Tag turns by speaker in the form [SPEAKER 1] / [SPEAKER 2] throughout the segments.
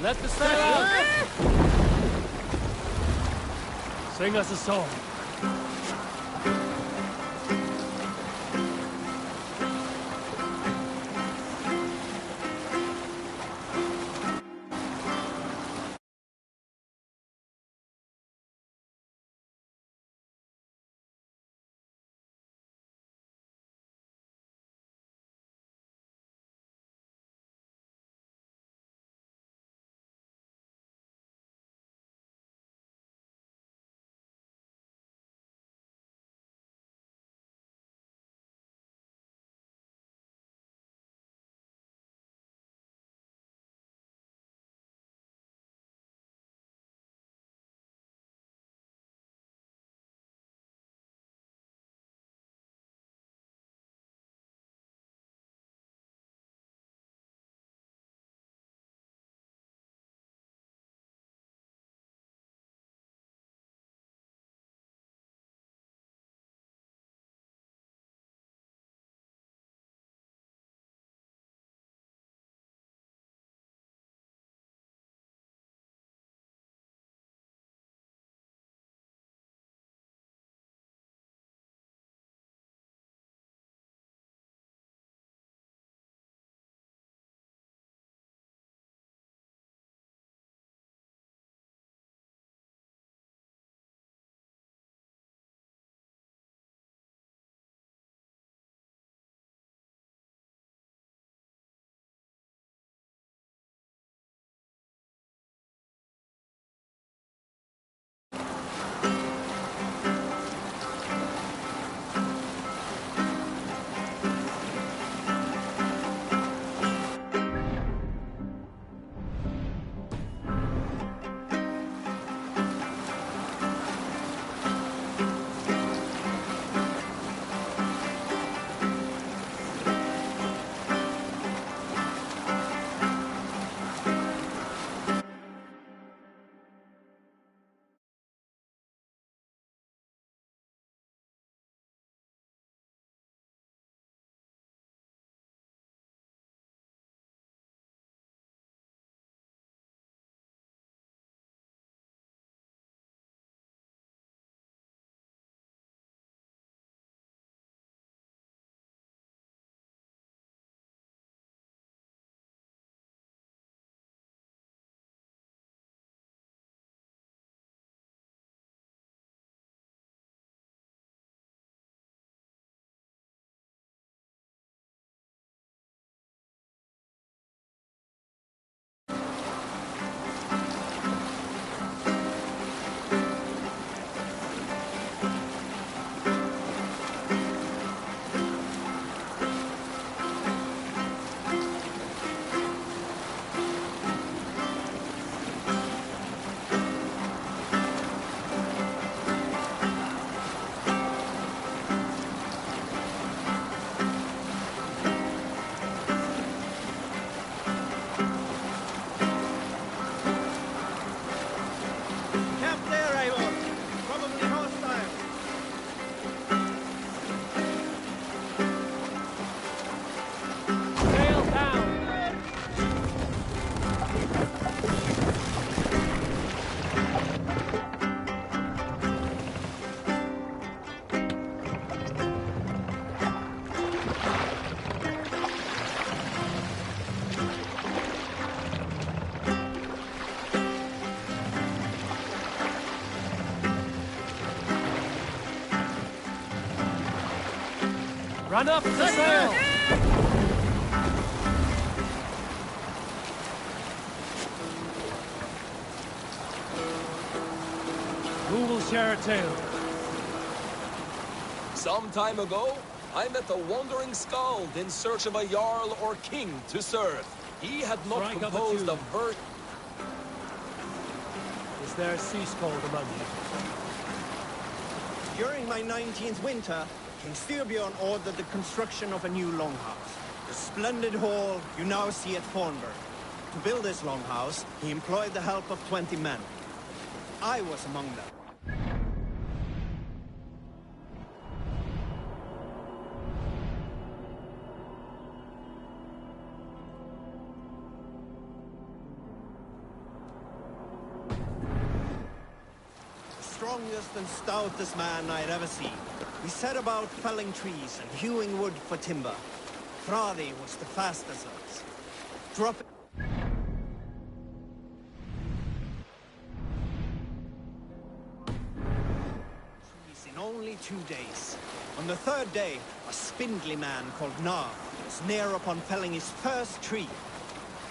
[SPEAKER 1] Let the sail out! Sing us a song. Run up the sail! Who will share a tale?
[SPEAKER 2] Some time ago, I met a wandering skald in search of a jarl or king to serve. He had not
[SPEAKER 1] Strike up a
[SPEAKER 2] composed a
[SPEAKER 1] tune.
[SPEAKER 2] verse.
[SPEAKER 1] Is there a sea scald among you?
[SPEAKER 3] During my 19th winter, King Styrbjorn ordered the construction of a new longhouse. The splendid hall you now see at Thornburg. To build this longhouse, he employed the help of 20 men. I was among them. strongest and stoutest man I'd ever seen. We set about felling trees and hewing wood for timber. Fradi was the fastest of us. Dropping trees in only 2 days. On the third day, a spindly man called Nar was near upon felling his first tree.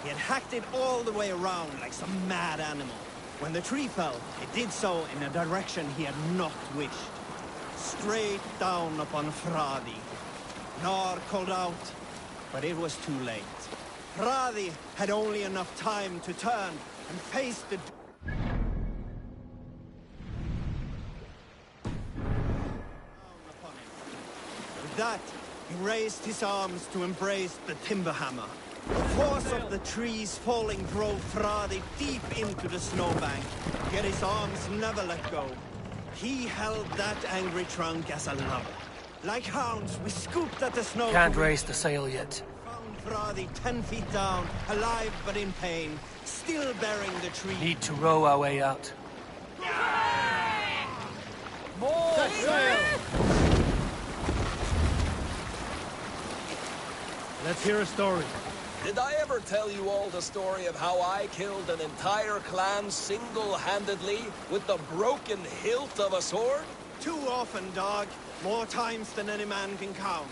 [SPEAKER 3] He had hacked it all the way around like some mad animal. When the tree fell, it did so in a direction he had not wished. Straight down upon Fradi. Nar called out, but it was too late. Fradi had only enough time to turn and face the With that, he raised his arms to embrace the timber hammer. The force of the trees falling drove Fradi deep into the snowbank, yet his arms never let go. He held that angry trunk as a lover. Like hounds, we scooped at the snow.
[SPEAKER 1] Can't raise the sail yet.
[SPEAKER 3] Found Fradi 10 feet down, alive but in pain, still bearing the tree.
[SPEAKER 1] Need to row our way out. More sail! Let's hear a story.
[SPEAKER 2] Did I ever tell you all the story of how I killed an entire clan single-handedly with the broken hilt of a sword?
[SPEAKER 3] Too often, dog. More times than any man can count.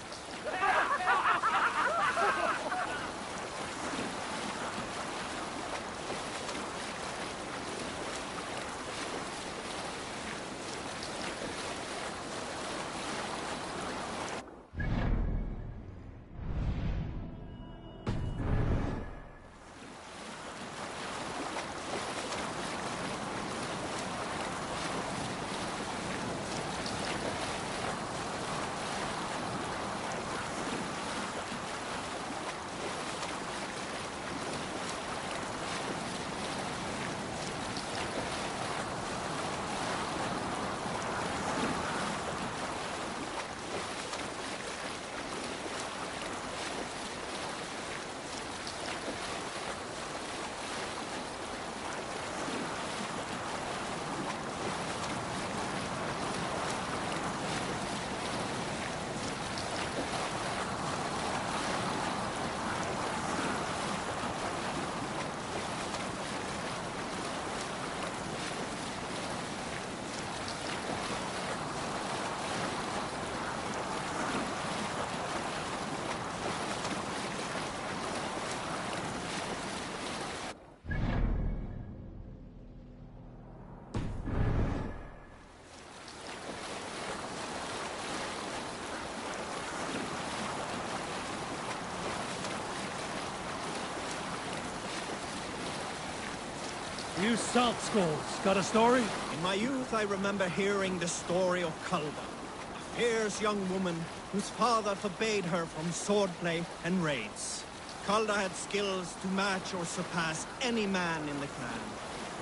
[SPEAKER 1] You salt skulls, got a story?
[SPEAKER 3] In my youth, I remember hearing the story of Kalda, a fierce young woman whose father forbade her from swordplay and raids. Kalda had skills to match or surpass any man in the clan.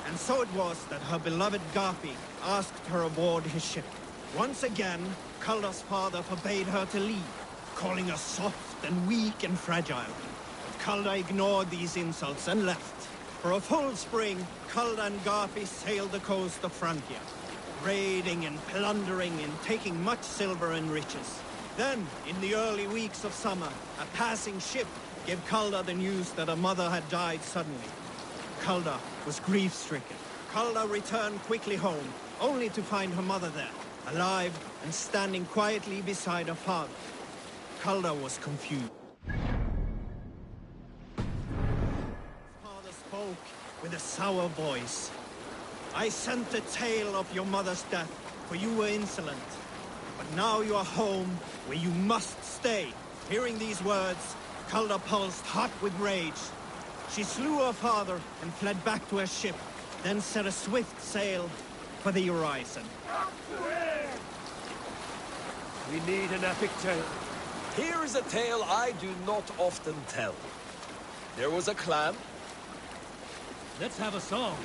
[SPEAKER 3] And so it was that her beloved Garpi asked her aboard his ship. Once again, Kalda's father forbade her to leave, calling her soft and weak and fragile. But Kalda ignored these insults and left. For a full spring, Kalda and Garpi sailed the coast of Francia, raiding and plundering and taking much silver and riches. Then, in the early weeks of summer, a passing ship gave Kalda the news that her mother had died suddenly. Kalda was grief-stricken. Kalda returned quickly home, only to find her mother there, alive and standing quietly beside her father. Kalda was confused. Spoke with a sour voice. I sent the tale of your mother's death, for you were insolent. But now you are home, where you must stay. Hearing these words, Kalda pulsed hot with rage. She slew her father and fled back to her ship, then set a swift sail for the horizon.
[SPEAKER 1] We need an epic tale.
[SPEAKER 2] Here is a tale I do not often tell. There was a clan.
[SPEAKER 1] Let's have a song.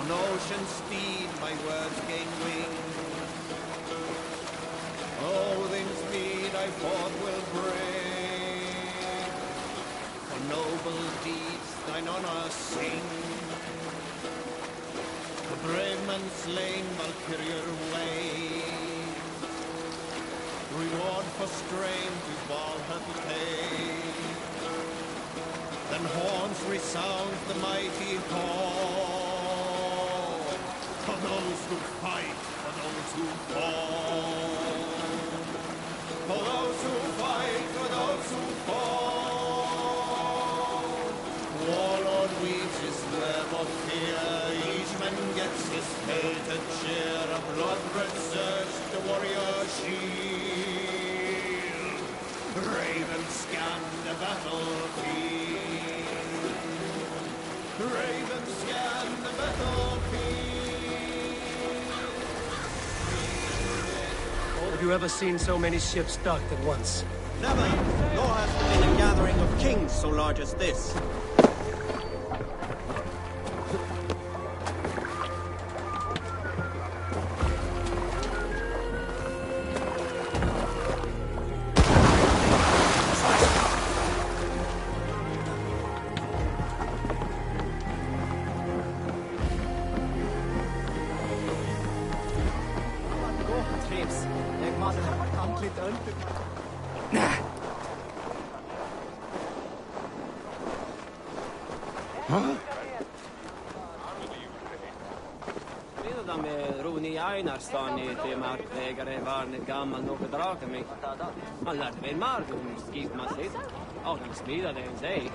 [SPEAKER 3] On ocean steed my words gain wing. Odin's mead I forth will bring. For noble deeds thine honor sing. The brave man slain Valkyrier wave. Reward for strength we all have paid. Then horns resound the mighty call. For those who fight, for those who fall. For those who fight, for those who fall. Warlord weaves his web of fear. Each man gets his hated share. A blood-red surge, the warrior shield. Ravens scan the battlefield. Ravens scan the battlefield.
[SPEAKER 1] Have you ever seen so many ships docked at once?
[SPEAKER 3] Never, nor has there been a gathering of kings so large as this.
[SPEAKER 4] Staan i till markvägare var en gammal något drake mig. Man lärde mig en mark om skidmassigt. Och han smidade en sig.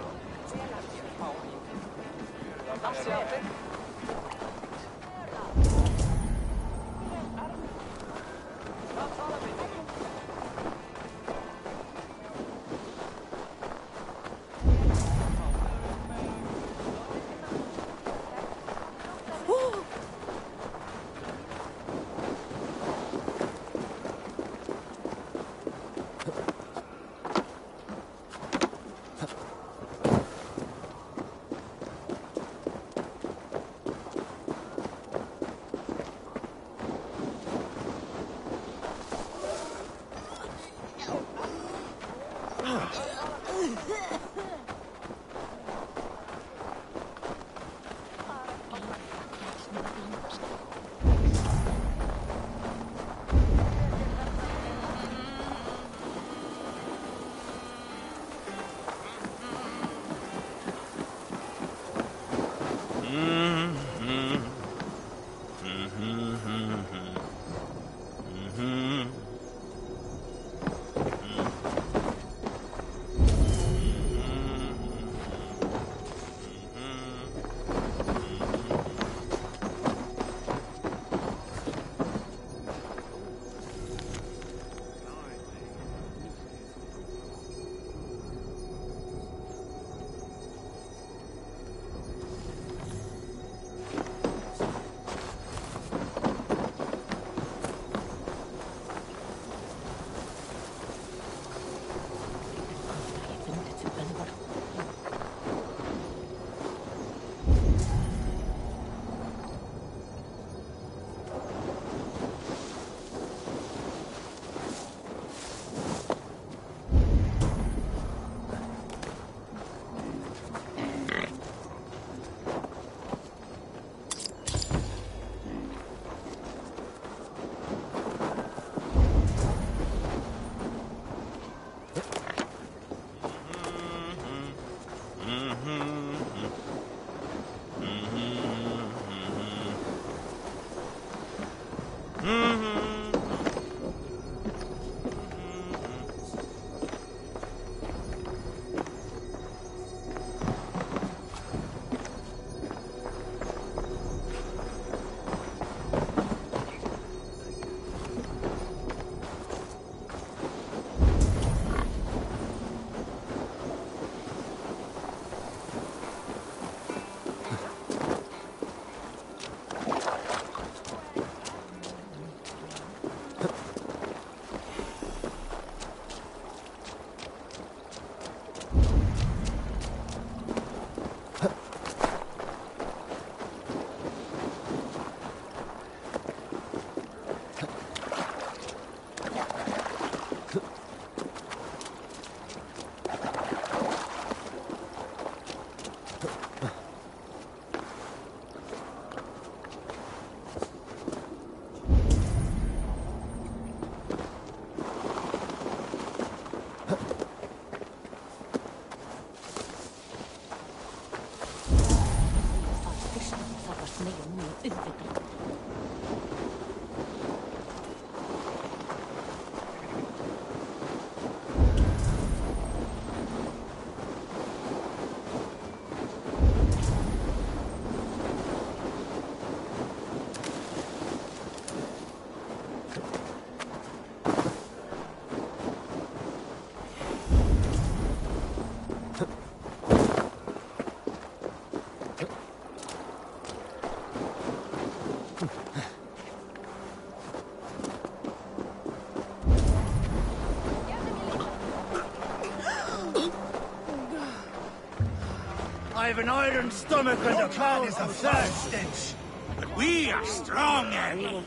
[SPEAKER 1] I have an iron stomach and a man is a third stench. But we are strong, eh?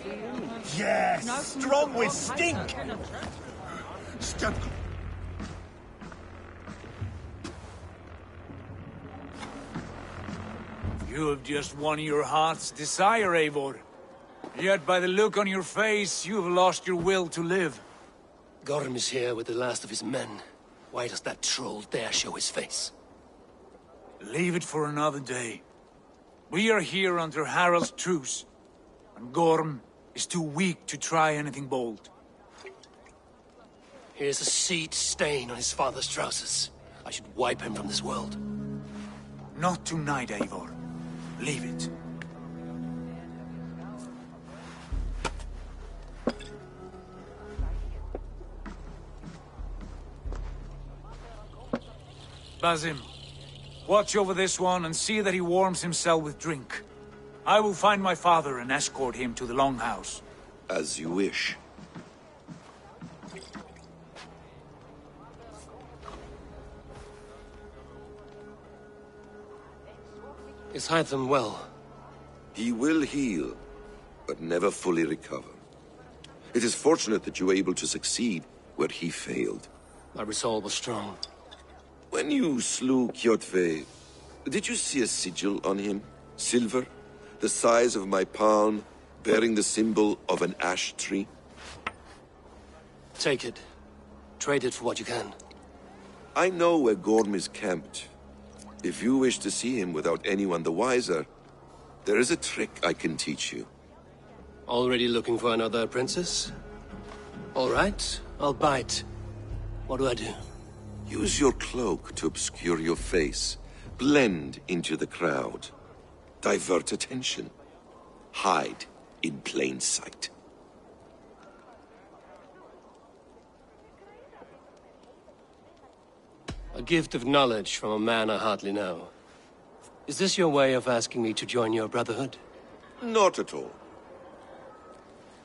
[SPEAKER 1] Yes, strong with stink. Stop.
[SPEAKER 5] You have just won your heart's desire, Eivor. Yet by the look on your face, you have lost your will to live.
[SPEAKER 6] Gorm is here with the last of his men. Why does that troll dare show his face?
[SPEAKER 5] Leave it for another day. We are here under Harald's truce, and Gorm is too weak to try anything bold.
[SPEAKER 6] Here's a seed stain on his father's trousers. I should wipe him from this world.
[SPEAKER 5] Not tonight, Eivor. Leave it. Basim, watch over this one and see that he warms himself with drink. I will find my father and escort him to the Longhouse.
[SPEAKER 7] As you wish.
[SPEAKER 6] Is Hytham well?
[SPEAKER 7] He will heal, but never fully recover. It is fortunate that you were able to succeed where he failed.
[SPEAKER 6] My resolve was strong.
[SPEAKER 7] When you slew Kjotve, did you see a sigil on him? Silver, the size of my palm, bearing the symbol of an ash tree?
[SPEAKER 6] Take it. Trade it for what you can.
[SPEAKER 7] I know where Gorm is camped. If you wish to see him without anyone the wiser, there is a trick I can teach you.
[SPEAKER 6] Already looking for another princess? All right, I'll bite. What do I do?
[SPEAKER 7] Use your cloak to obscure your face. Blend into the crowd. Divert attention. Hide in plain sight.
[SPEAKER 6] A gift of knowledge from a man I hardly know. Is this your way of asking me to join your brotherhood?
[SPEAKER 7] Not at all.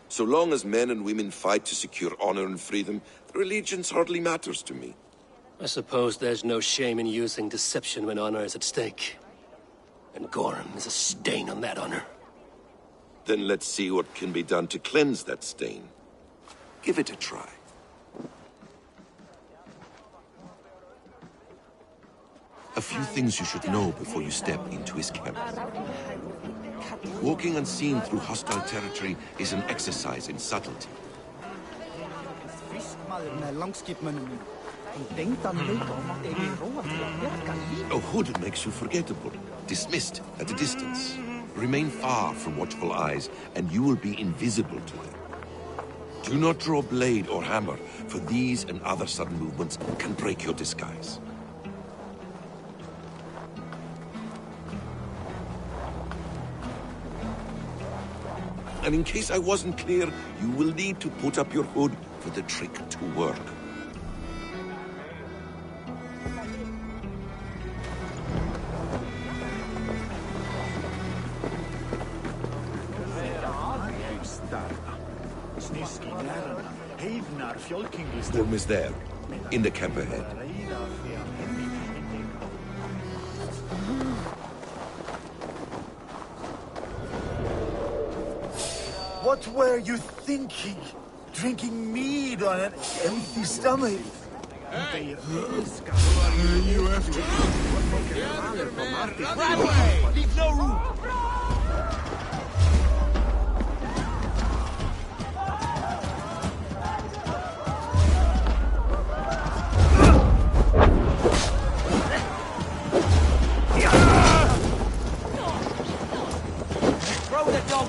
[SPEAKER 7] So long as men and women fight to secure honor and freedom, their allegiance hardly matters to me.
[SPEAKER 6] I suppose there's no shame in using deception when honor is at stake. And Gorm is a stain on that honor.
[SPEAKER 7] Then let's see what can be done to cleanse that stain. Give it a try. A few things you should know before you step into his camp. Walking unseen through hostile territory is an exercise in subtlety. A hood makes you forgettable, dismissed at a distance. Remain far from watchful eyes, and you will be invisible to them. Do not draw blade or hammer, for these and other sudden movements can break your disguise. And in case I wasn't clear, you will need to put up your hood for the trick to work. Gorm is there, in the camp ahead.
[SPEAKER 1] What were you thinking? Drinking mead on an empty stomach? Hey! You have to... Right away! Leave no room!
[SPEAKER 4] Throw the dog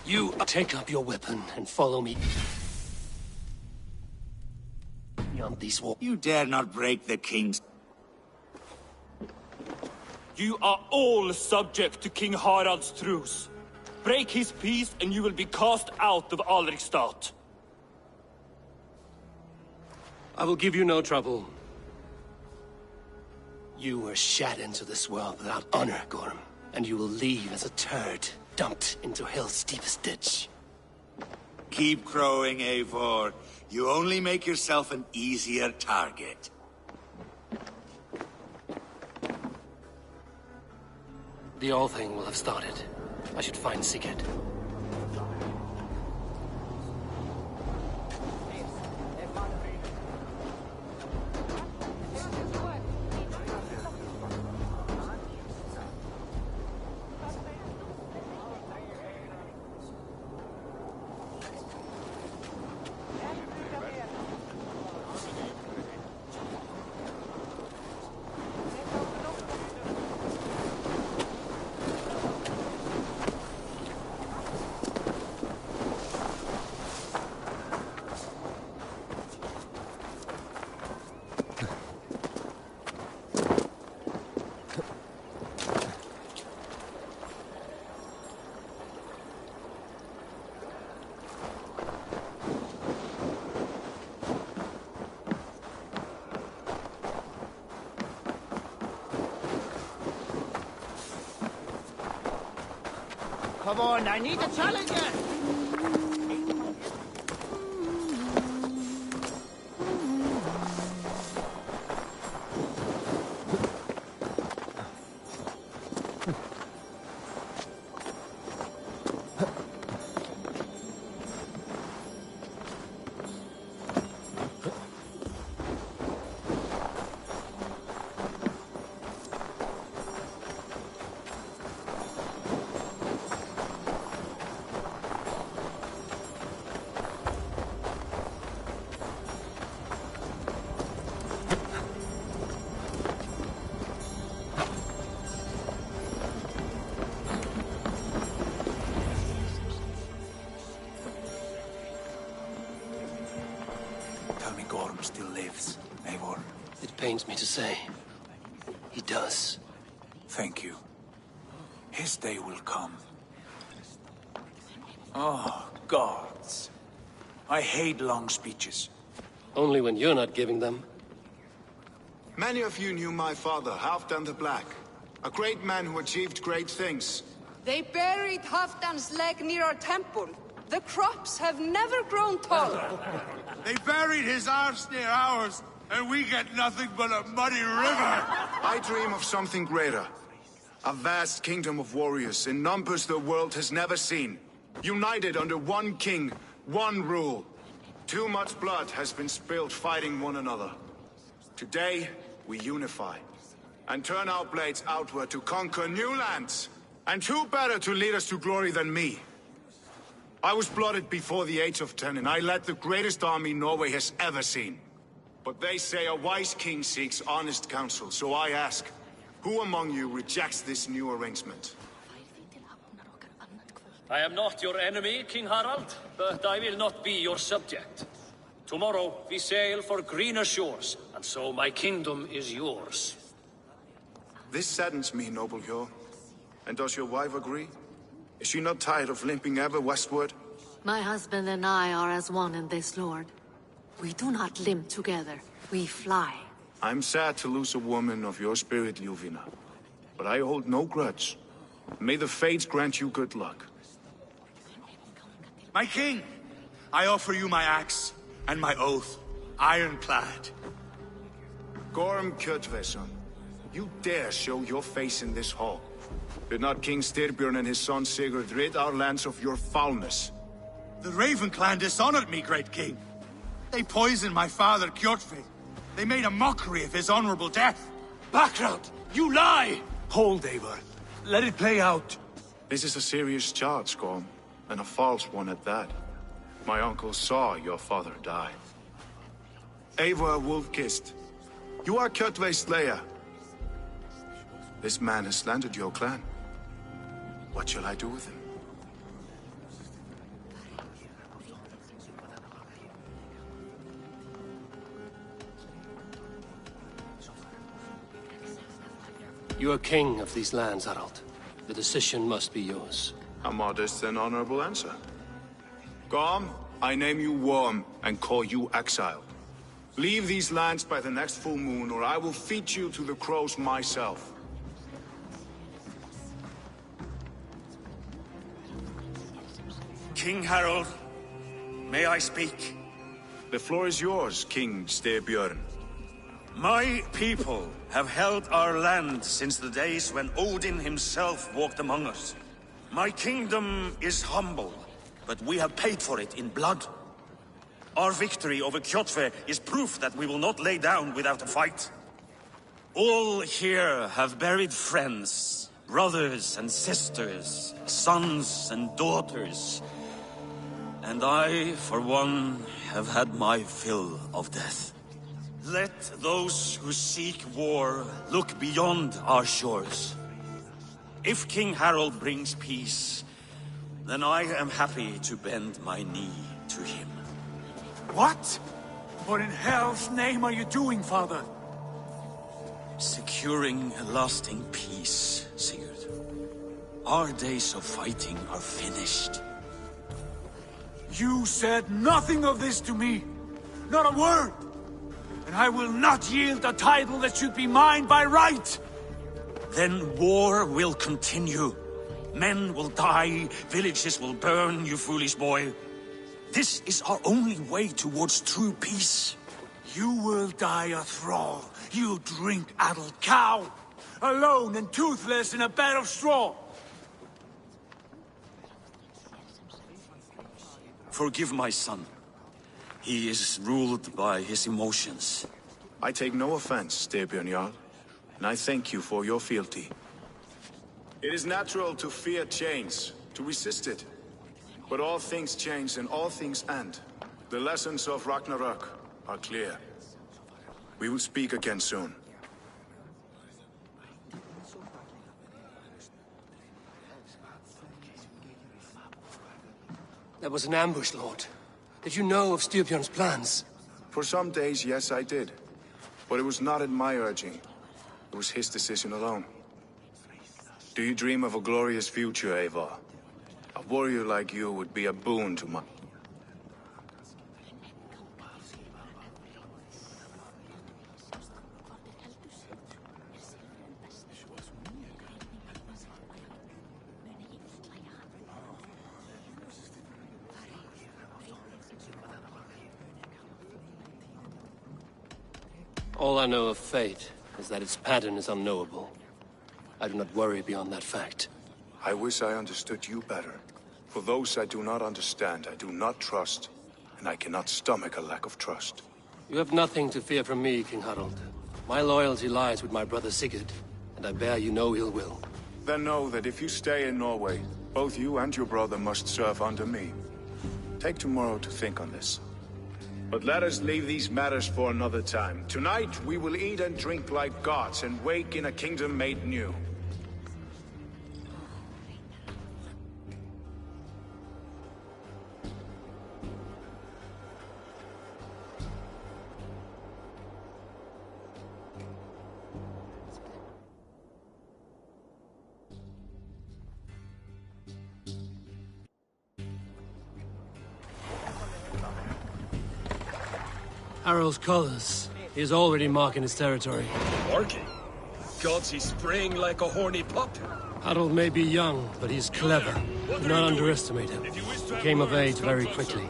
[SPEAKER 6] You take up your weapon and follow me beyond these walls.
[SPEAKER 1] You dare not break the king's...
[SPEAKER 8] You are all subject to King Harald's truce. Break his peace and you will be cast out of Alrikstad.
[SPEAKER 6] I will give you no trouble. You were shat into this world without honor, Gorm. And you will leave as a turd, dumped into hell's deepest ditch.
[SPEAKER 1] Keep crowing, Eivor. You only make yourself an easier target.
[SPEAKER 6] The All Thing will have started. I should find Sigurd.
[SPEAKER 3] Come on, I need a challenger!
[SPEAKER 5] Gorm still lives, Eivor.
[SPEAKER 6] It pains me to say. He does.
[SPEAKER 5] Thank you. His day will come. Oh, gods. I hate long speeches.
[SPEAKER 6] Only when you're not giving them.
[SPEAKER 9] Many of you knew my father, Halfdan the Black. A great man who achieved great things.
[SPEAKER 10] They buried Halfdan's leg near our temple. The crops have never grown taller.
[SPEAKER 1] They buried his arse near ours, and we get nothing but a muddy river.
[SPEAKER 9] I dream of something greater. A vast kingdom of warriors in numbers the world has never seen. United under one king, one rule. Too much blood has been spilled fighting one another. Today, we unify. And turn our blades outward to conquer new lands. And who better to lead us to glory than me? I was blooded before the age of 10, and I led the greatest army Norway has ever seen. But they say a wise king seeks honest counsel, so I ask, who among you rejects this new arrangement?
[SPEAKER 11] I am not your enemy, King Harald, but I will not be your subject. Tomorrow we sail for greener shores, and so my kingdom is yours.
[SPEAKER 9] This saddens me, noble Hjor. And does your wife agree? Is she not tired of limping ever westward?
[SPEAKER 12] My husband and I are as one in this, Lord. We do not limp together. We fly.
[SPEAKER 9] I'm sad to lose a woman of your spirit, Ljuvina. But I hold no grudge. May the fates grant you good luck.
[SPEAKER 1] My king, I offer you my axe and my oath, ironclad.
[SPEAKER 9] Gorm Kjotveson, you dare show your face in this hall. Did not King Styrbjörn and his son Sigurd rid our lands of your foulness?
[SPEAKER 1] The Raven clan dishonored me, great king. They poisoned my father, Kjotve. They made a mockery of his honorable death.
[SPEAKER 5] Background! You lie! Hold, Eivor. Let it play out.
[SPEAKER 9] This is a serious charge, Gorm, and a false one at that. My uncle saw your father die. Eivor Wolf-Kissed, you are Kjotve's slayer. This man has slandered your clan. What shall I do with him?
[SPEAKER 6] You are king of these lands, Harald. The decision must be yours.
[SPEAKER 9] A modest and honorable answer. Gorm, I name you Worm and call you exiled. Leave these lands by the next full moon, or I will feed you to the crows myself.
[SPEAKER 1] King Harold, may I speak?
[SPEAKER 9] The floor is yours, King Styrbjörn.
[SPEAKER 1] My people have held our land since the days when Odin himself walked among us. My kingdom is humble, but we have paid for it in blood. Our victory over Kjotve is proof that we will not lay down without a fight. All here have buried friends, brothers and sisters, sons and daughters. And I, for one, have had my fill of death. Let those who seek war look beyond our shores. If King Harold brings peace, then I am happy to bend my knee to him.
[SPEAKER 5] What? What in hell's name are you doing, father?
[SPEAKER 1] Securing a lasting peace, Sigurd. Our days of fighting are finished.
[SPEAKER 5] You said nothing of this to me. Not a word. And I will not yield a title that should be mine by right.
[SPEAKER 1] Then war will continue. Men will die, villages will burn, you foolish boy. This is our only way towards true peace.
[SPEAKER 5] You will die a thrall. You drink-addled cow. Alone and toothless in a bed of straw.
[SPEAKER 1] Forgive my son. He is ruled by his emotions.
[SPEAKER 9] I take no offense, Styrbjörn Jarl, and I thank you for your fealty. It is natural to fear change, to resist it. But all things change and all things end. The lessons of Ragnarok are clear. We will speak again soon.
[SPEAKER 6] That was an ambush, Lord. Did you know of Styrbjörn's plans?
[SPEAKER 9] For some days, yes, I did. But it was not at my urging. It was his decision alone. Do you dream of a glorious future, Eivor? A warrior like you would be a boon to my...
[SPEAKER 6] All I know of fate is that its pattern is unknowable. I do not worry beyond that fact.
[SPEAKER 9] I wish I understood you better. For those I do not understand, I do not trust, and I cannot stomach a lack of trust.
[SPEAKER 6] You have nothing to fear from me, King Harald. My loyalty lies with my brother Sigurd, and I bear you no ill will.
[SPEAKER 9] Then know that if you stay in Norway, both you and your brother must serve under me. Take tomorrow to think on this. But let us leave these matters for another time. Tonight, we will eat and drink like gods and wake in a kingdom made new.
[SPEAKER 6] Harald's colors. He is already marking his territory.
[SPEAKER 2] Marking? Gods, he's spraying like a horny pup.
[SPEAKER 6] Harald may be young, but he's clever. Do not underestimate him. He came of age very quickly.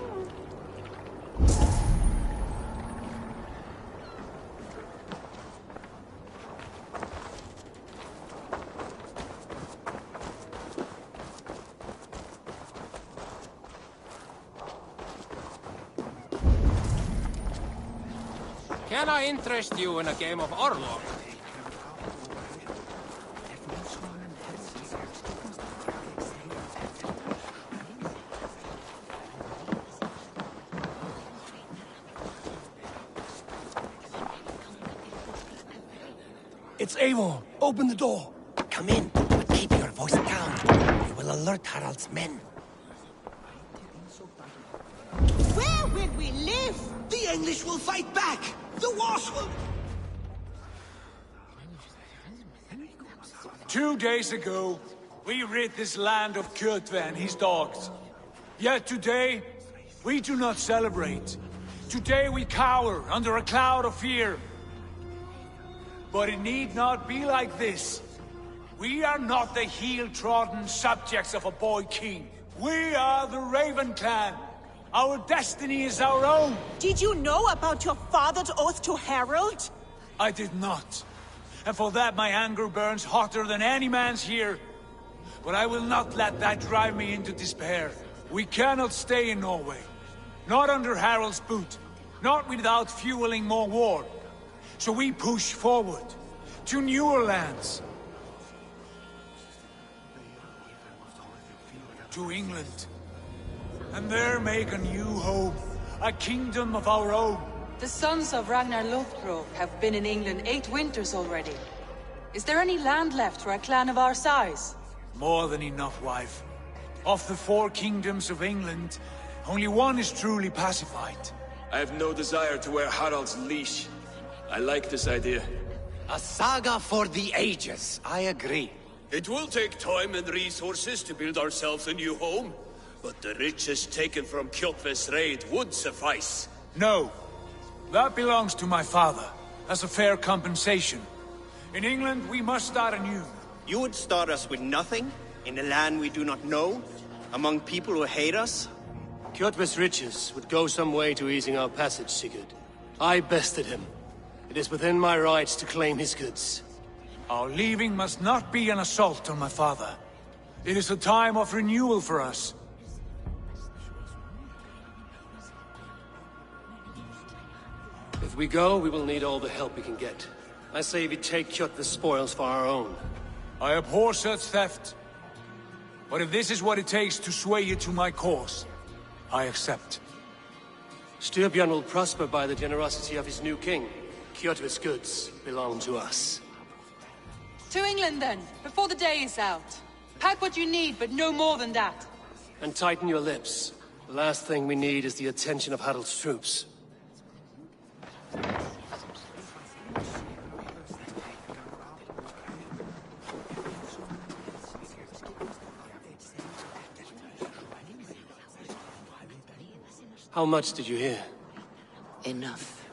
[SPEAKER 13] Can I interest you in a game of Orlog?
[SPEAKER 14] It's Eivor. Open the door. Come in, but keep your voice down. You will alert Harald's men.
[SPEAKER 15] Where will we live?
[SPEAKER 14] The English will fight back! The Wars will...
[SPEAKER 5] 2 days ago, we rid this land of Kjotve and his dogs. Yet today, we do not celebrate. Today we cower under a cloud of fear. But it need not be like this. We are not the heel-trodden subjects of a boy king. We are the Raven clan. Our destiny is our own.
[SPEAKER 15] Did you know about your father's oath to Harold?
[SPEAKER 5] I did not. And for that my anger burns hotter than any man's here. But I will not let that drive me into despair. We cannot stay in Norway. Not under Harald's boot. Not without fueling more war. So we push forward. To newer lands. To England. And there make a new home. A kingdom of our own.
[SPEAKER 16] The sons of Ragnar Lothbrok have been in England 8 winters already. Is there any land left for a clan of our size?
[SPEAKER 5] More than enough, wife. Of the 4 kingdoms of England, only one is truly pacified.
[SPEAKER 17] I have no desire to wear Harald's leash. I like this idea.
[SPEAKER 14] A saga for the ages, I agree.
[SPEAKER 18] It will take time and resources to build ourselves a new home, but the riches taken from Kjotve's raid would suffice.
[SPEAKER 5] No. That belongs to my father, as a fair compensation. In England, we must start anew.
[SPEAKER 3] You would start us with nothing? In a land we do not know? Among people who hate us?
[SPEAKER 6] Kjotve's riches would go some way to easing our passage, Sigurd. I bested him. It is within my rights to claim his goods.
[SPEAKER 5] Our leaving must not be an assault on my father. It is a time of renewal for us.
[SPEAKER 6] If we go, we will need all the help we can get. I say we take Kjotve's spoils for our own.
[SPEAKER 5] I abhor such theft. But if this is what it takes to sway you to my cause, I accept.
[SPEAKER 6] Styrbjörn will prosper by the generosity of his new king. Kjotve's goods belong to us.
[SPEAKER 16] To England then, before the day is out. Pack what you need, but no more than that.
[SPEAKER 6] And tighten your lips. The last thing we need is the attention of Harald's troops. How much did you hear?
[SPEAKER 19] Enough.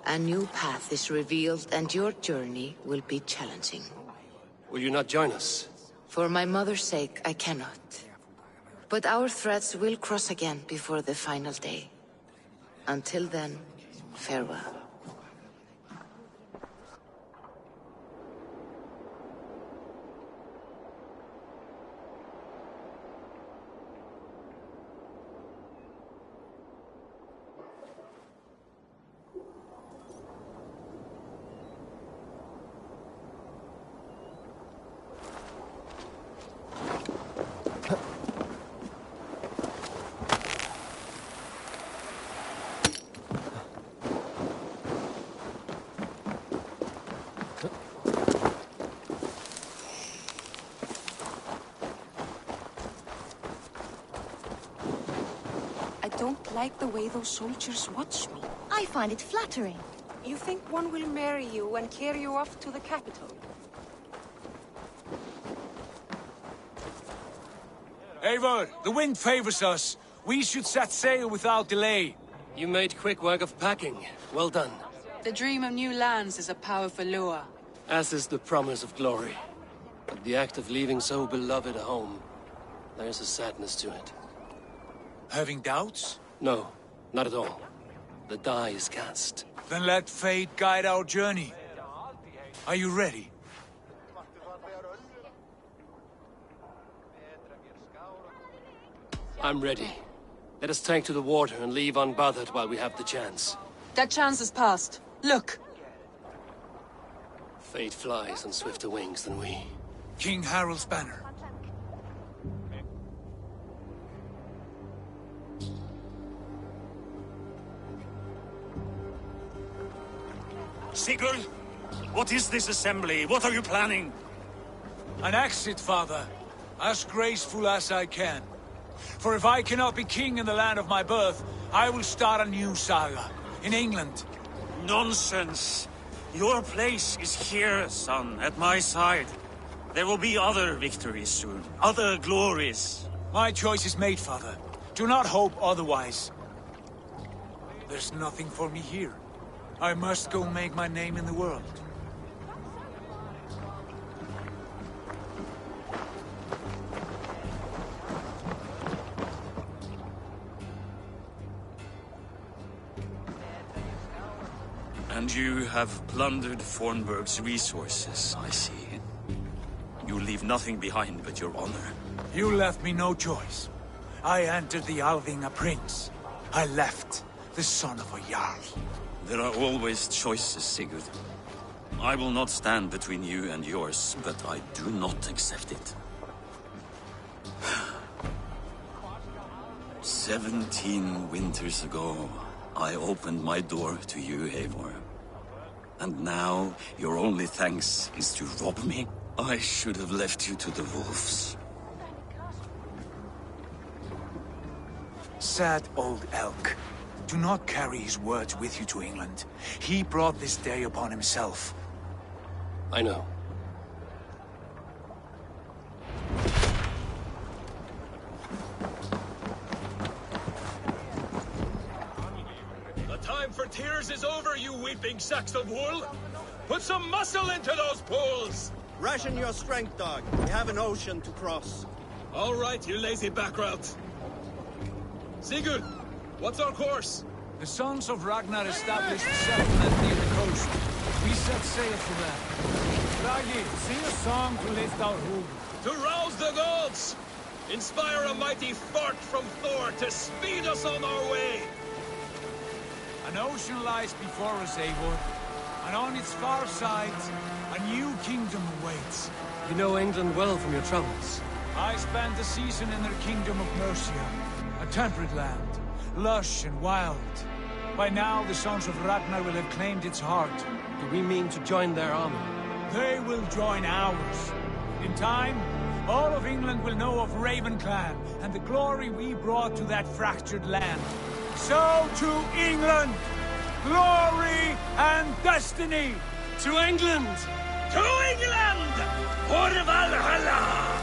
[SPEAKER 19] A new path is revealed, and your journey will be challenging.
[SPEAKER 6] Will you not join us?
[SPEAKER 19] For my mother's sake, I cannot. But our threads will cross again before the final day. Until then, farewell.
[SPEAKER 10] I don't like the way those soldiers watch me.
[SPEAKER 20] I find it flattering.
[SPEAKER 10] You think one will marry you and carry you off to the capital?
[SPEAKER 5] Eivor, the wind favors us. We should set sail without delay.
[SPEAKER 6] You made quick work of packing. Well done.
[SPEAKER 16] The dream of new lands is a powerful lure.
[SPEAKER 6] As is the promise of glory. But the act of leaving so beloved a home, there's a sadness to it.
[SPEAKER 5] Having doubts?
[SPEAKER 6] No, not at all. The die is cast.
[SPEAKER 5] Then let fate guide our journey. Are you ready?
[SPEAKER 6] I'm ready. Let us take to the water and leave unbothered while we have the chance.
[SPEAKER 16] That chance is past. Look!
[SPEAKER 6] Fate flies on swifter wings than we.
[SPEAKER 5] King Harald's banner.
[SPEAKER 1] Sigurd, what is this assembly? What are you planning?
[SPEAKER 5] An exit, father. As graceful as I can. For if I cannot be king in the land of my birth, I will start a new saga. In England.
[SPEAKER 1] Nonsense. Your place is here, son, at my side. There will be other victories soon. Other glories.
[SPEAKER 5] My choice is made, Father. Do not hope otherwise. There's nothing for me here. I must go make my name in the world.
[SPEAKER 1] And you have plundered Fornburg's resources, I see. You leave nothing behind but your honor.
[SPEAKER 5] You left me no choice. I entered the Alving a prince. I left the son of a Jarl.
[SPEAKER 1] There are always choices, Sigurd. I will not stand between you and yours, but I do not accept it. 17 winters ago, I opened my door to you, Eivor. And now, your only thanks is to rob me? I should have left you to the wolves.
[SPEAKER 5] Sad old elk. Do not carry his words with you to England. He brought this day upon himself.
[SPEAKER 6] I know.
[SPEAKER 18] The time for tears is over, you weeping sacks of wool! Put some muscle into those pools!
[SPEAKER 3] Ration your strength, dog. We have an ocean to cross.
[SPEAKER 18] All right, you lazy backrout. Sigurd, what's our course?
[SPEAKER 5] The sons of Ragnar established a settlement near the coast. We set sail for them. Ragi, sing a song to lift our home.
[SPEAKER 18] To rouse the gods! Inspire a mighty fart from Thor to speed us on our way!
[SPEAKER 5] An ocean lies before us, Eivor. And on its far side, a new kingdom awaits.
[SPEAKER 6] You know England well from your travels.
[SPEAKER 5] I spent a season in their kingdom of Mercia. A temperate land, lush and wild. By now, the sons of Ragnar will have claimed its heart.
[SPEAKER 6] Do we mean to join their army?
[SPEAKER 5] They will join ours. In time, all of England will know of Raven Clan and the glory we brought to that fractured land. So to England! Glory and destiny!
[SPEAKER 6] To England!
[SPEAKER 18] To England! For Valhalla!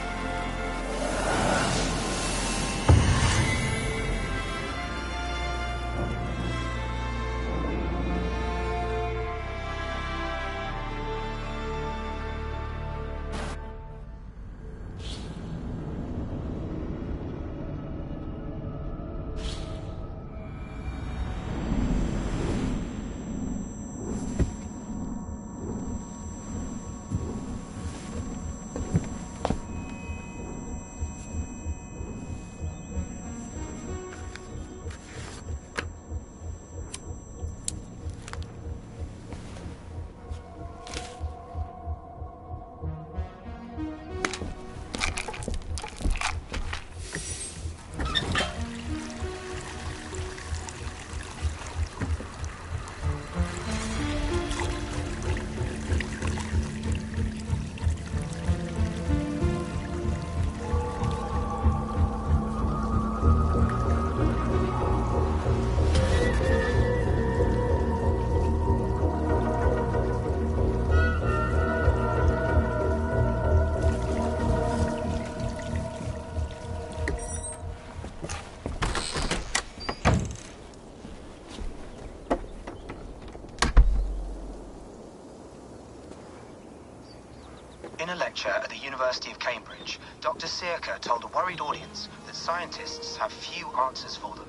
[SPEAKER 20] In a lecture at the University of Cambridge, Dr. Sirka told a worried audience that scientists have few answers for them.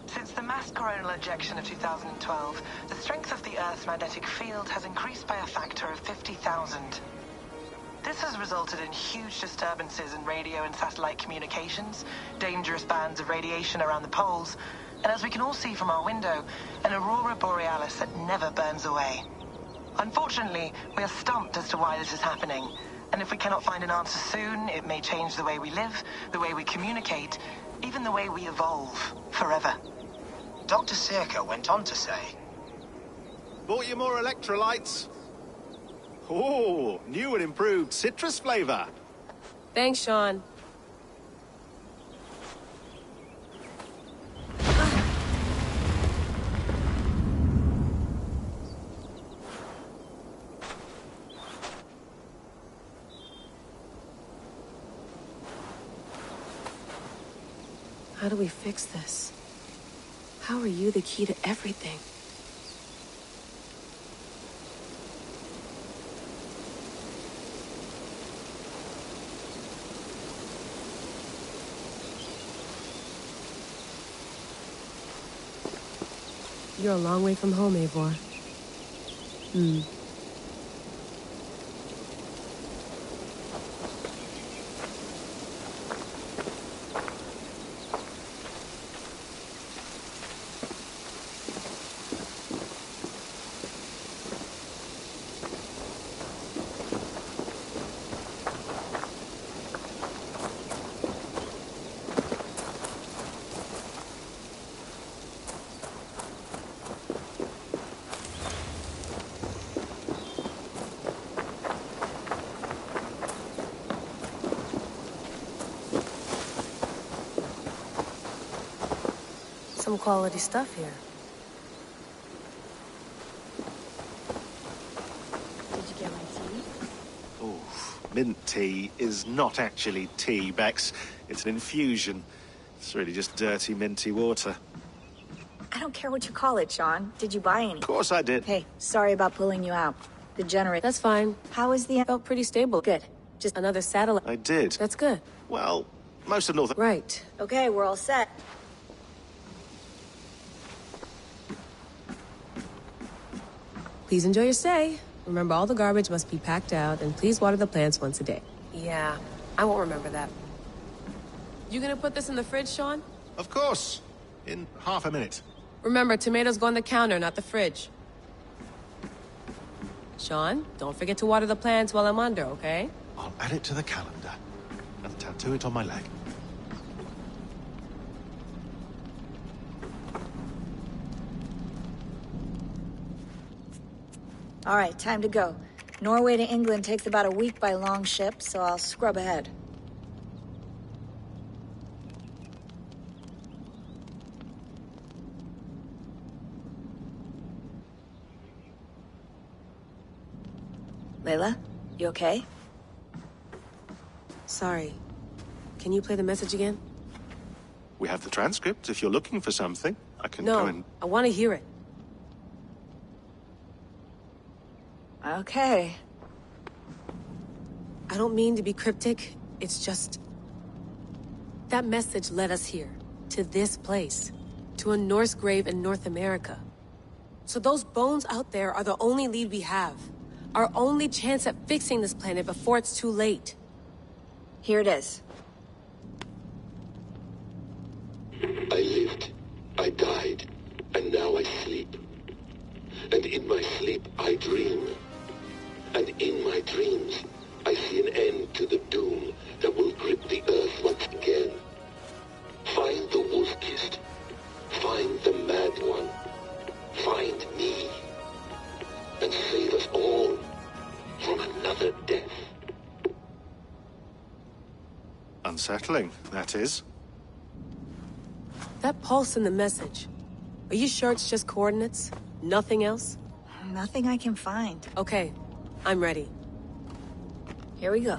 [SPEAKER 21] Since the mass coronal ejection of 2012, the strength of the Earth's magnetic field has increased by a factor of 50,000. This has resulted in huge disturbances in radio and satellite communications, dangerous bands of radiation around the poles, and as we can all see from our window, an aurora borealis that never burns away. Unfortunately, we are stumped as to why this is happening, and if we cannot find an answer soon, it may change the way we live, the way we communicate, even the way we evolve, forever.
[SPEAKER 20] Dr. Sirka went on to say,
[SPEAKER 22] Bought you more electrolytes? Oh, new and improved citrus flavor.
[SPEAKER 23] Thanks, Sean. How do we fix this? How are you the key to everything? You're a long way from home, Eivor. Some quality stuff here.
[SPEAKER 4] Did you get my tea?
[SPEAKER 22] Oh, mint tea is not actually tea, Bex. It's an infusion. It's really just dirty, minty water.
[SPEAKER 4] I don't care what you call it, Sean. Did you buy any?
[SPEAKER 22] Of course I did.
[SPEAKER 4] Hey, sorry about pulling you out. The generator.
[SPEAKER 23] That's fine.
[SPEAKER 4] How is the...
[SPEAKER 23] Felt pretty stable.
[SPEAKER 4] Good.
[SPEAKER 23] Just another satellite.
[SPEAKER 22] I did.
[SPEAKER 23] That's good.
[SPEAKER 22] Well, most of North...
[SPEAKER 23] Right.
[SPEAKER 4] Okay, we're all set.
[SPEAKER 23] Please enjoy your stay. Remember, all the garbage must be packed out, and please water the plants once a day. Yeah, I won't remember that. You gonna put this in the fridge, Sean?
[SPEAKER 22] Of course. In half a minute.
[SPEAKER 23] Remember, tomatoes go on the counter, not the fridge. Sean, don't forget to water the plants while I'm under, okay?
[SPEAKER 22] I'll add it to the calendar and tattoo it on my leg.
[SPEAKER 4] All right, time to go. Norway to England takes about a week by long ship, so I'll scrub ahead. Layla, you okay?
[SPEAKER 23] Sorry. Can you play the message again?
[SPEAKER 22] We have the transcript. If you're looking for something, I can
[SPEAKER 23] No,
[SPEAKER 22] go and...
[SPEAKER 23] I want to hear it.
[SPEAKER 4] Okay.
[SPEAKER 23] I don't mean to be cryptic. It's just... that message led us here. To this place. To a Norse grave in North America. So those bones out there are the only lead we have. Our only chance at fixing this planet before it's too late.
[SPEAKER 4] Here it is.
[SPEAKER 7] I lived, I died, and now I sleep. And in my sleep I dream. And in my dreams, I see an end to the doom that will grip the earth once again. Find the wolf-kissed. Find the mad one. Find me. And save us all from another death.
[SPEAKER 22] Unsettling, that is.
[SPEAKER 23] That pulse in the message. Are you sure it's just coordinates? Nothing else?
[SPEAKER 4] Nothing I can find.
[SPEAKER 23] Okay, I'm ready.
[SPEAKER 4] Here we go.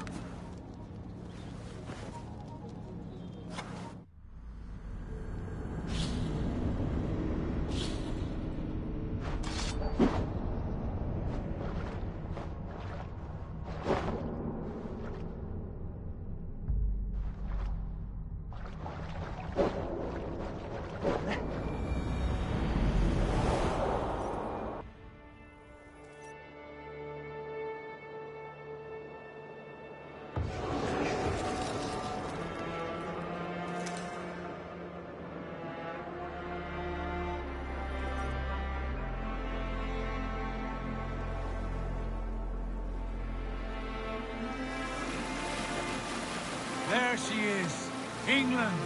[SPEAKER 5] There she is. England,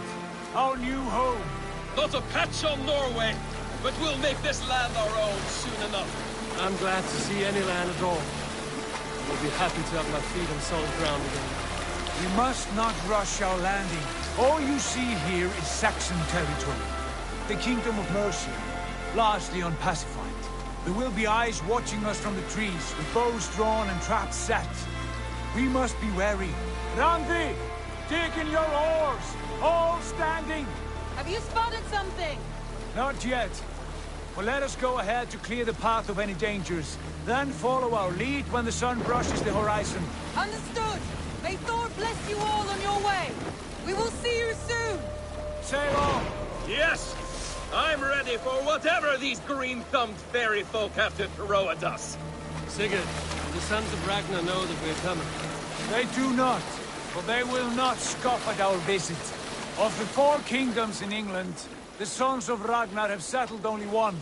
[SPEAKER 5] our new home.
[SPEAKER 2] Not a patch on Norway, but we'll make this land our own soon enough.
[SPEAKER 6] I'm glad to see any land at all. We'll be happy to have my feet on solid ground again.
[SPEAKER 5] We must not rush our landing. All you see here is Saxon territory. The Kingdom of Mercia, largely unpacified. There will be eyes watching us from the trees, with bows drawn and traps set. We must be wary. Randi, dig in your oars, all standing.
[SPEAKER 16] Have you spotted something?
[SPEAKER 5] Not yet. But let us go ahead to clear the path of any dangers. Then follow our lead when the sun brushes the horizon.
[SPEAKER 16] Understood. May Thor bless you all on your way. We will see you soon.
[SPEAKER 5] Sail on.
[SPEAKER 8] Yes! I'm ready for whatever these green-thumbed fairy folk have to throw at us.
[SPEAKER 6] Sigurd, the sons of Ragnar know that we're coming.
[SPEAKER 5] They do not, but they will not scoff at our visit. Of the 4 kingdoms in England, the sons of Ragnar have settled only one.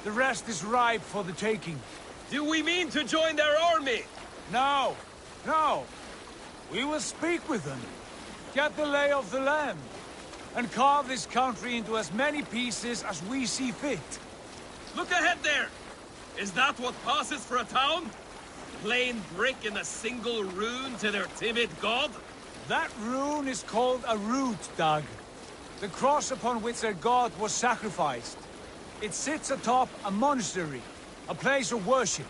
[SPEAKER 5] The rest is ripe for the taking.
[SPEAKER 8] Do we mean to join their army?
[SPEAKER 5] No, no. We will speak with them, get the lay of the land, and carve this country into as many pieces as we see fit.
[SPEAKER 8] Look ahead there! Is that what passes for a town? Plain brick in a single rune to their timid god?
[SPEAKER 5] That rune is called a root, Doug. The cross upon which their god was sacrificed. It sits atop a monastery, a place of worship.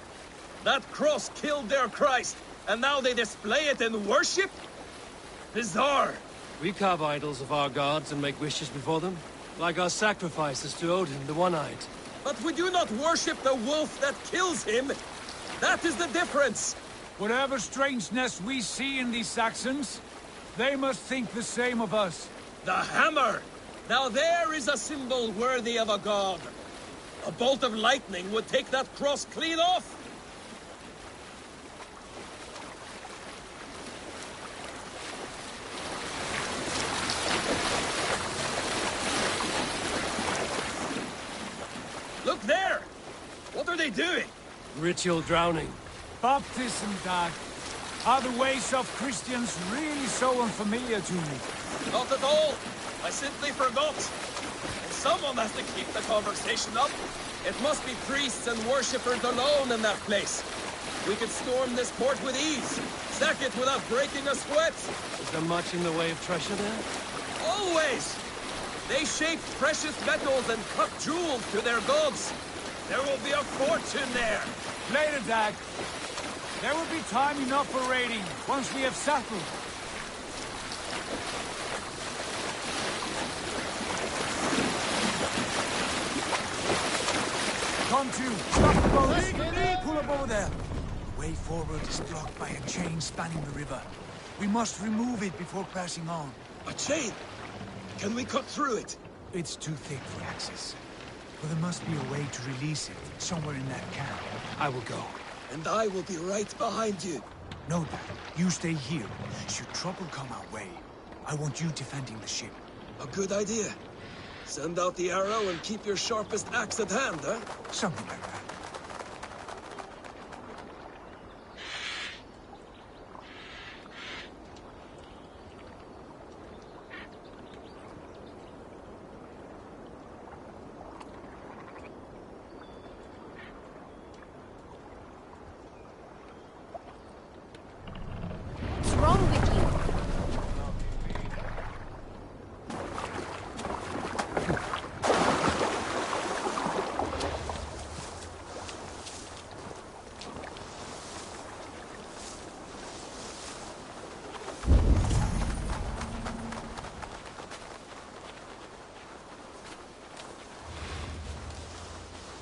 [SPEAKER 8] That cross killed their Christ, and now they display it in worship? Bizarre!
[SPEAKER 6] We carve idols of our gods and make wishes before them, like our sacrifices to Odin, the One-Eyed.
[SPEAKER 8] But we do not worship the wolf that kills him! That is the difference!
[SPEAKER 5] Whatever strangeness we see in these Saxons, they must think the same of us.
[SPEAKER 8] The hammer! Now there is a symbol worthy of a god. A bolt of lightning would take that cross clean off! Look there! What are they doing?
[SPEAKER 6] Ritual drowning.
[SPEAKER 5] Baptism, Doug. Are the ways of Christians really so unfamiliar to me?
[SPEAKER 8] Not at all. I simply forgot. And someone has to keep the conversation up. It must be priests and worshippers alone in that place. We could storm this port with ease. Sack it without breaking a sweat.
[SPEAKER 6] Is there much in the way of treasure there?
[SPEAKER 8] Always! They shape precious metals and cut jewels to their gods. There will be a fortune there.
[SPEAKER 5] Later, Dag. There will be time enough for raiding once we have settled. Come to. Stop the boat. Pull up over there. The way forward is blocked by a chain spanning the river. We must remove it before pressing on.
[SPEAKER 8] A chain? Can we cut through it?
[SPEAKER 5] It's too thick for access. But there must be a way to release it, somewhere in that camp. I will go.
[SPEAKER 8] And I will be right behind you.
[SPEAKER 5] No, Dad. You stay here. Should trouble come our way, I want you defending the ship.
[SPEAKER 8] A good idea. Send out the arrow and keep your sharpest axe at hand, huh?
[SPEAKER 5] Something like that.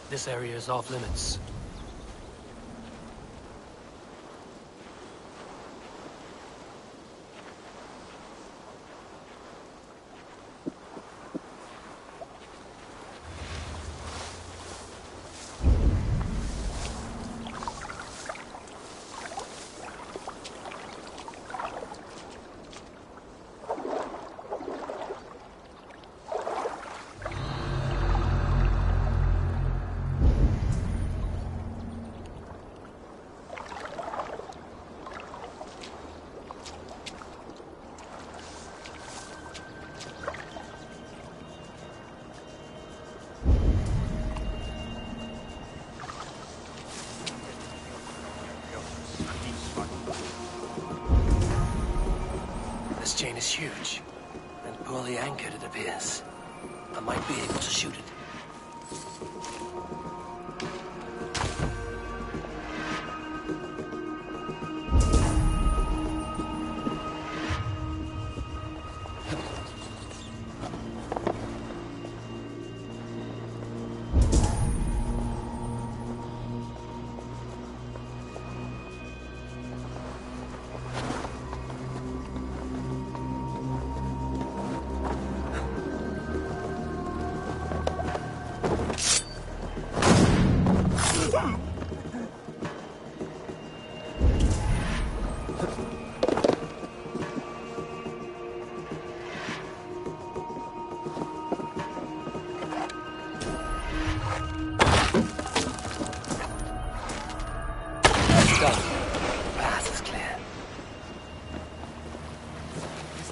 [SPEAKER 6] This area is off limits. This chain is huge, and poorly anchored it appears. I might be able to shoot it.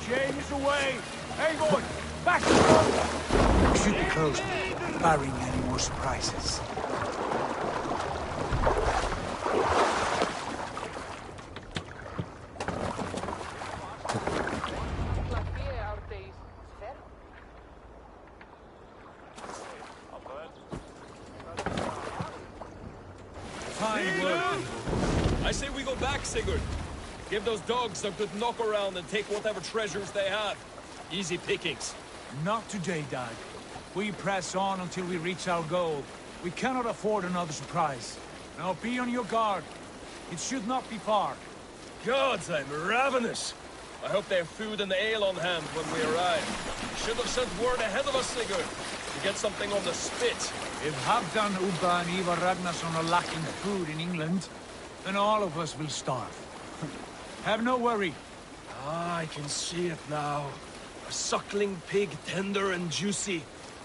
[SPEAKER 5] Shane is away! Hey, boy! Back to the road! We should be close, barring any more surprises.
[SPEAKER 8] I say we go back, Sigurd. Give those dogs a good knock around and take whatever treasures they have. Easy pickings.
[SPEAKER 5] Not today, Dag. We press on until we reach our goal. We cannot afford another surprise. Now be on your guard. It should not be far.
[SPEAKER 8] Gods, I'm ravenous. I hope they have food and ale on hand when we arrive. Should have sent word ahead of us, Sigurd, to get something on the spit.
[SPEAKER 5] If Halfdan, Ubba and Ivar Ragnarsson are lacking food in England, then all of us will starve. Have no worry.
[SPEAKER 8] Ah, I can see it now. A suckling pig, tender and juicy,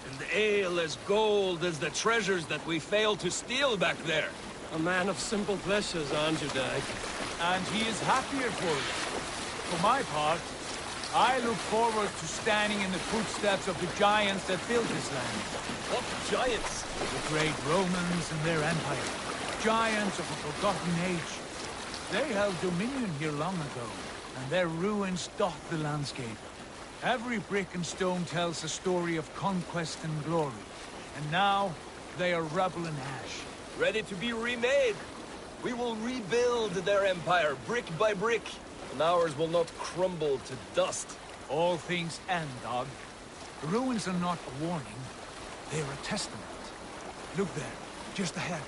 [SPEAKER 8] and ale as gold as the treasures that we failed to steal back there.
[SPEAKER 6] A man of simple pleasures, aren't you, Dag?
[SPEAKER 5] And he is happier for it. For my part, I look forward to standing in the footsteps of the giants that built this land.
[SPEAKER 8] What giants?
[SPEAKER 5] The great Romans and their empire. Giants of a forgotten age. They held dominion here long ago, and their ruins dot the landscape. Every brick and stone tells a story of conquest and glory. And now, they are rubble and ash.
[SPEAKER 8] Ready to be remade. We will rebuild their empire, brick by brick, and ours will not crumble to dust.
[SPEAKER 5] All things end, Dog. The ruins are not a warning, they are a testament. Look there, just ahead,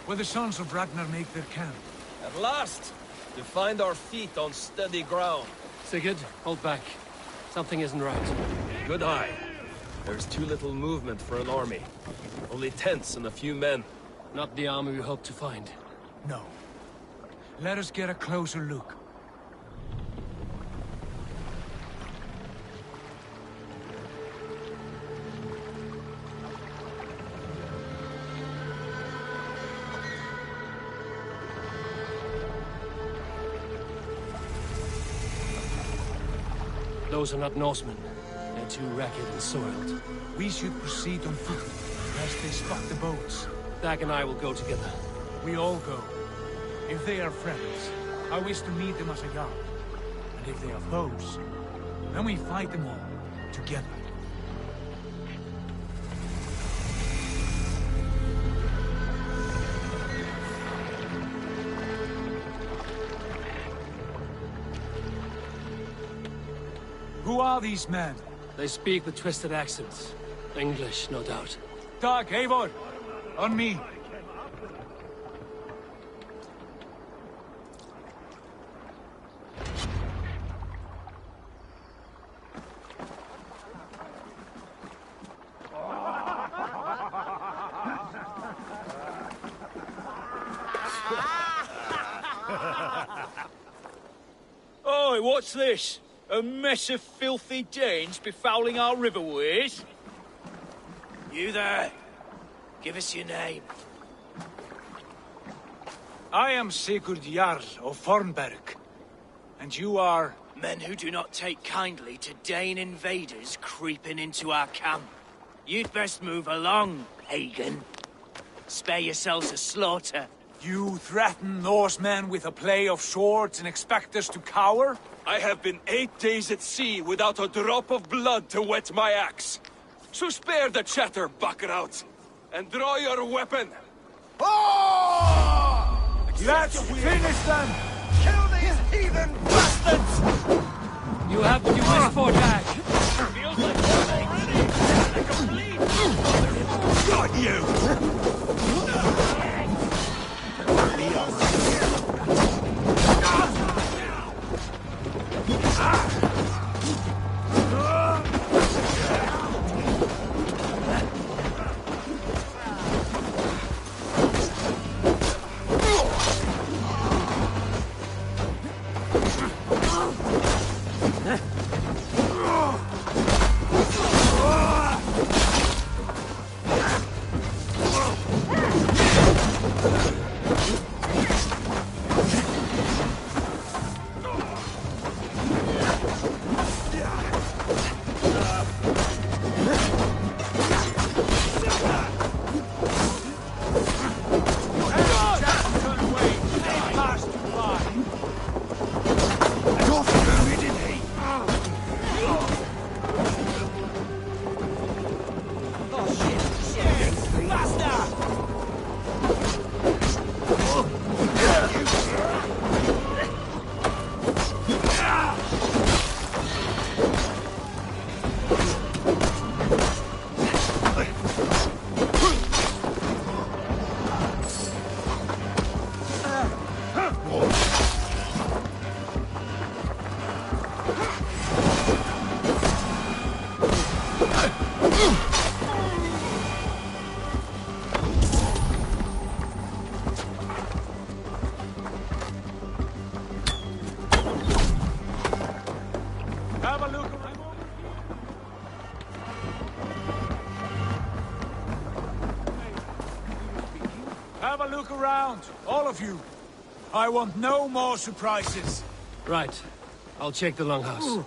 [SPEAKER 5] where the sons of Ragnar make their camp.
[SPEAKER 8] At last! To find our feet on steady ground.
[SPEAKER 6] Sigurd, hold back. Something isn't right.
[SPEAKER 8] Good eye. There's too little movement for an army. Only tents and a few men.
[SPEAKER 6] Not the army we hope to find.
[SPEAKER 5] No. Let us get a closer look.
[SPEAKER 6] Those are not Norsemen. They're too ragged and soiled.
[SPEAKER 5] We should proceed on foot, lest they spot the boats.
[SPEAKER 6] Dag and I will go together.
[SPEAKER 5] We all go. If they are friends, I wish to meet them as a yard. And if they are foes, then we fight them all, together. Who are these men?
[SPEAKER 6] They speak with twisted accents. English, no doubt.
[SPEAKER 5] Dag, Eivor! On me!
[SPEAKER 9] Oi, what's this? A mess of filthy Danes befouling our riverways?
[SPEAKER 14] You there! Give us your name.
[SPEAKER 5] I am Sigurd Jarl of Fornberg. And you are...
[SPEAKER 14] Men who do not take kindly to Dane invaders creeping into our camp. You'd best move along, pagan. Spare yourselves a slaughter.
[SPEAKER 5] You threaten Norsemen with a play of swords and expect us to cower?
[SPEAKER 17] I have been 8 days at sea without a drop of blood to wet my axe. So spare the chatter, Buckerout, and draw your weapon.
[SPEAKER 5] Oh! Let's finish them!
[SPEAKER 14] Kill these heathen bastards!
[SPEAKER 6] You have what you wish for, Dag.
[SPEAKER 9] Feels like one already! Like a bleed!
[SPEAKER 14] Got you!
[SPEAKER 5] a look around, all of you. I want no more surprises.
[SPEAKER 6] Right. I'll check the longhouse.
[SPEAKER 5] Ooh.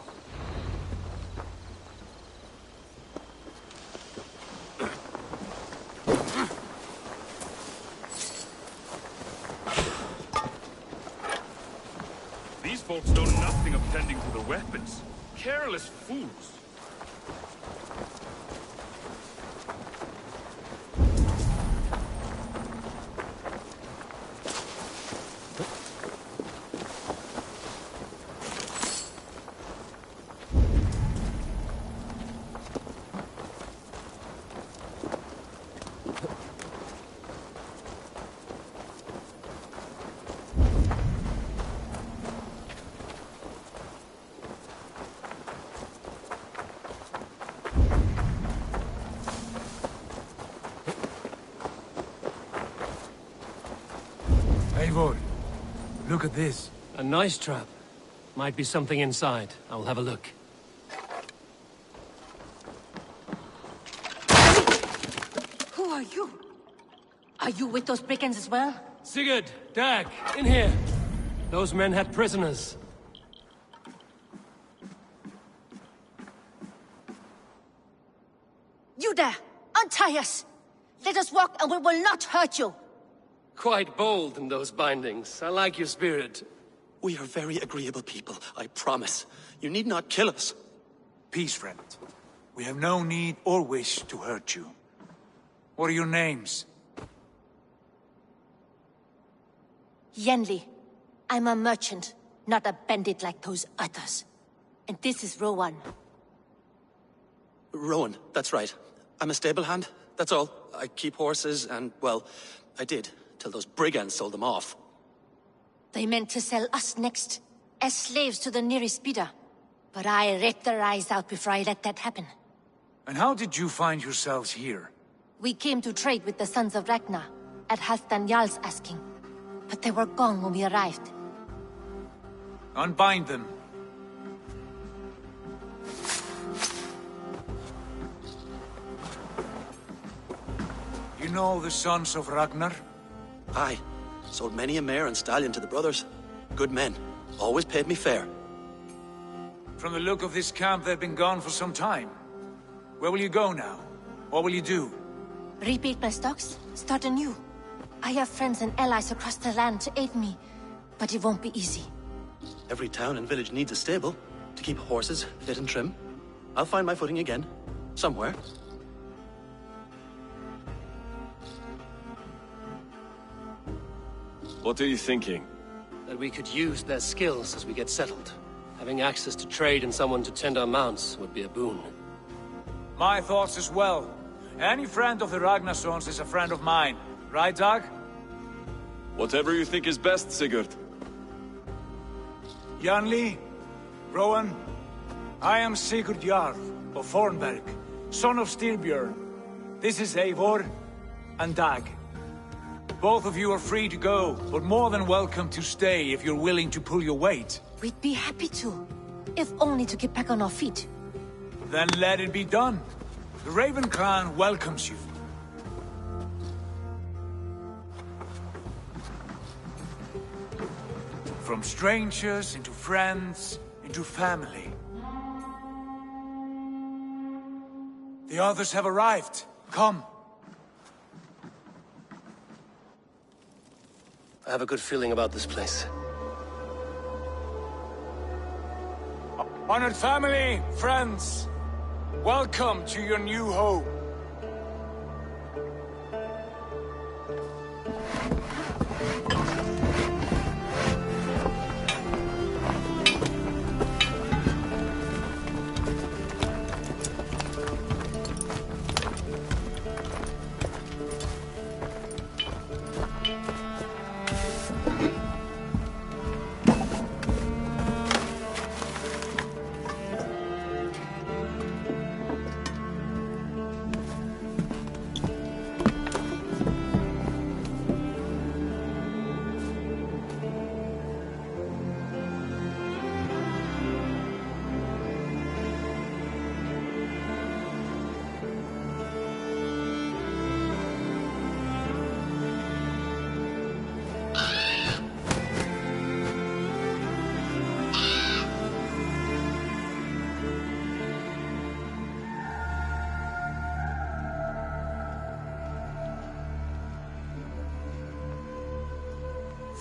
[SPEAKER 11] These folks know nothing of tending to the weapons. Careless fools.
[SPEAKER 5] Eivor, look at this.
[SPEAKER 6] A nice trap. Might be something inside. I'll have a look.
[SPEAKER 12] Who are you? Are you with those brigands as well?
[SPEAKER 6] Sigurd, Dag, in here. Those men had prisoners.
[SPEAKER 12] You there! Untie us! Let us walk and we will not hurt you!
[SPEAKER 6] Quite bold in those bindings. I like your spirit.
[SPEAKER 13] We are very agreeable people, I promise. You need not kill us.
[SPEAKER 5] Peace, friend. We have no need or wish to hurt you. What are your names?
[SPEAKER 12] Yenli. I'm a merchant, not a bandit like those others. And this is Rowan.
[SPEAKER 13] Rowan, that's right. I'm a stable hand, that's all. I keep horses and, well, I did, till those brigands sold them off.
[SPEAKER 12] They meant to sell us next, as slaves to the nearest bidder. But I ripped their eyes out before I let that happen.
[SPEAKER 5] And how did you find yourselves here?
[SPEAKER 12] We came to trade with the Sons of Ragnar, at Halfdan Jarl's asking. But they were gone when we arrived.
[SPEAKER 5] Unbind them. You know the Sons of Ragnar?
[SPEAKER 13] Aye. Sold many a mare and stallion to the brothers. Good men. Always paid me fair.
[SPEAKER 5] From the look of this camp, they've been gone for some time. Where will you go now? What will you do?
[SPEAKER 12] Rebuild my stocks, start anew. I have friends and allies across the land to aid me, but it won't be easy.
[SPEAKER 13] Every town and village needs a stable to keep horses fit and trim. I'll find my footing again. Somewhere.
[SPEAKER 17] What are you thinking?
[SPEAKER 6] That we could use their skills as we get settled. Having access to trade and someone to tend our mounts would be a boon.
[SPEAKER 5] My thoughts as well. Any friend of the Ragnarsons is a friend of mine. Right, Dag?
[SPEAKER 17] Whatever you think is best, Sigurd.
[SPEAKER 5] Janli, Rowan, I am Sigurd Jarl of Fornberg, son of Styrbjörn. This is Eivor and Dag. Both of you are free to go, but more than welcome to stay if you're willing to pull your weight.
[SPEAKER 12] We'd be happy to, if only to get back on our feet.
[SPEAKER 5] Then let it be done. The Raven clan welcomes you. From strangers into friends, into family. The others have arrived. Come.
[SPEAKER 6] I have a good feeling about this place.
[SPEAKER 5] Honored family, friends, welcome to your new home.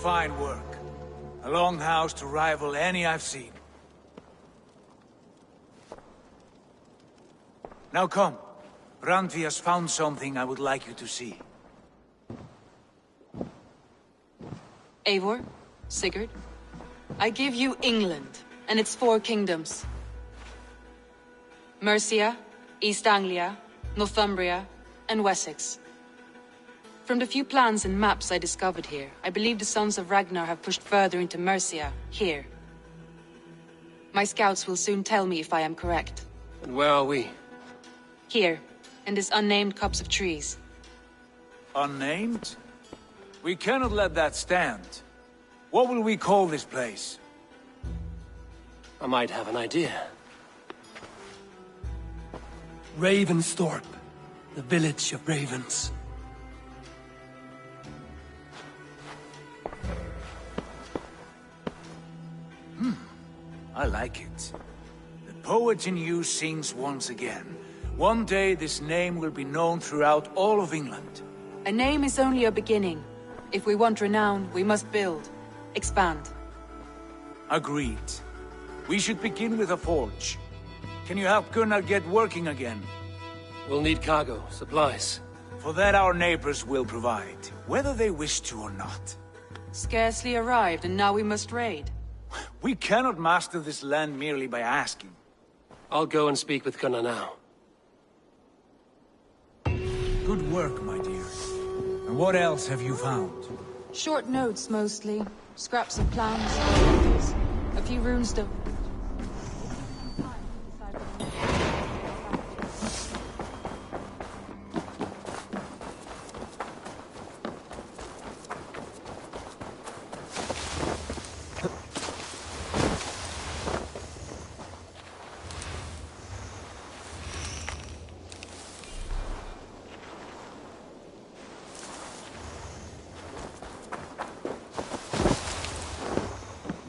[SPEAKER 5] Fine work. A longhouse to rival any I've seen. Now come. Randvi has found something I would like you to see.
[SPEAKER 16] Eivor, Sigurd, I give you England and its 4 kingdoms. Mercia, East Anglia, Northumbria, and Wessex. From the few plans and maps I discovered here, I believe the Sons of Ragnar have pushed further into Mercia, here. My scouts will soon tell me if I am correct.
[SPEAKER 6] And where are we?
[SPEAKER 16] Here, in this unnamed copse of trees.
[SPEAKER 5] Unnamed? We cannot let that stand. What will we call this place?
[SPEAKER 6] I might have an idea.
[SPEAKER 10] Ravensthorpe, the village of ravens.
[SPEAKER 5] I like it. The poet in you sings once again. One day this name will be known throughout all of England.
[SPEAKER 16] A name is only a beginning. If we want renown, we must build, expand.
[SPEAKER 5] Agreed. We should begin with a forge. Can you help Gunnar get working again?
[SPEAKER 6] We'll need cargo, supplies.
[SPEAKER 5] For that our neighbors will provide, whether they wish to or not.
[SPEAKER 16] Scarcely arrived, and now we must raid.
[SPEAKER 5] We cannot master this land merely by asking.
[SPEAKER 6] I'll go and speak with Gunnar now.
[SPEAKER 5] Good work, my dear. And what else have you found?
[SPEAKER 16] Short notes, mostly. Scraps of plans, a few runestone.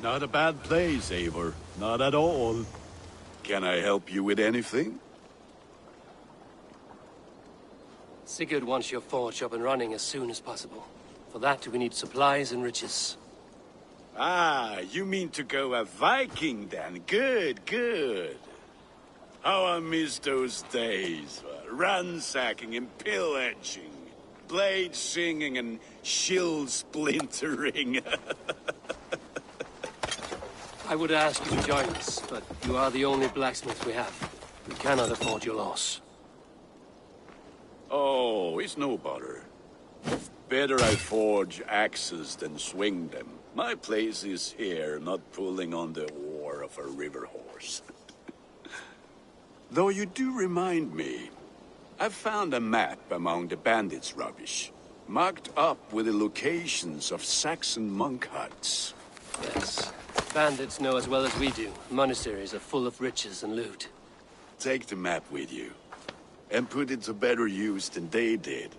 [SPEAKER 15] Not a bad place, Eivor. Not at all. Can I help you with anything?
[SPEAKER 6] Sigurd wants your forge up and running as soon as possible. For that, we need supplies and riches.
[SPEAKER 15] Ah, you mean to go a Viking then? Good, good. How I miss those days. Ransacking and pillaging. Blade singing and shield splintering.
[SPEAKER 6] I would ask you to join us, but you are the only blacksmith we have. We cannot afford your loss.
[SPEAKER 15] Oh, it's no bother. Better I forge axes than swing them. My place is here, not pulling on the oar of a river horse. Though you do remind me, I've found a map among the bandits' rubbish, marked up with the locations of Saxon monk huts.
[SPEAKER 6] Yes. Bandits know as well as we do. Monasteries are full of riches and loot.
[SPEAKER 15] Take the map with you, and put it to better use than they did.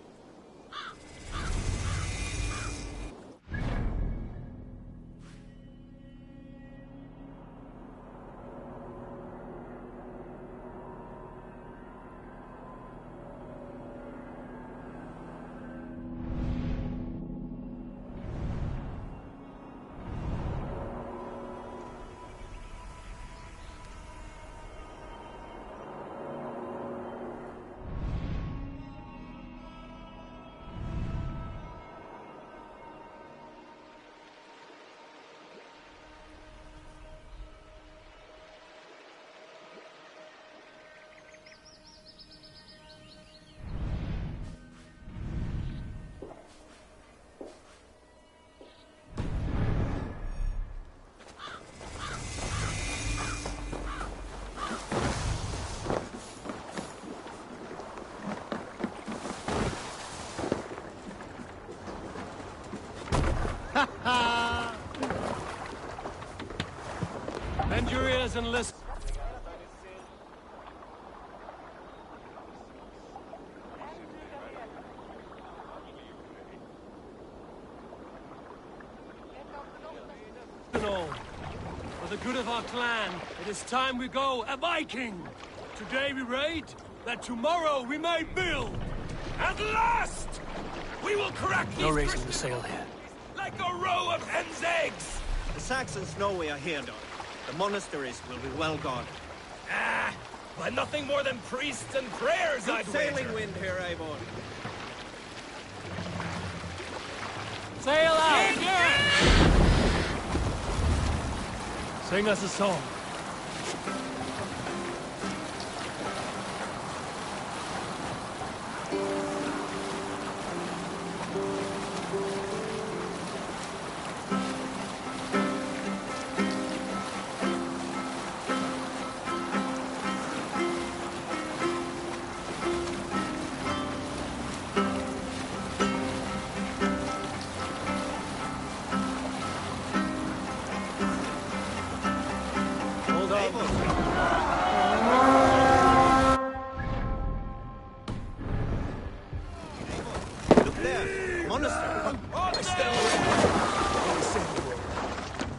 [SPEAKER 10] Bend your ears and listen. For the good of our clan, it is time we go a Viking. Today we raid, that tomorrow we may build. At last, we will crack these.
[SPEAKER 6] No raising the sail here.
[SPEAKER 8] like a row of hen's eggs!
[SPEAKER 1] The Saxons know we are here, Don. The monasteries will be well guarded.
[SPEAKER 8] Ah, by nothing more than priests and prayers, I'd
[SPEAKER 1] sailing
[SPEAKER 8] wager.
[SPEAKER 1] wind here, Eivor.
[SPEAKER 10] Sail out! Yeah! Sing us a song.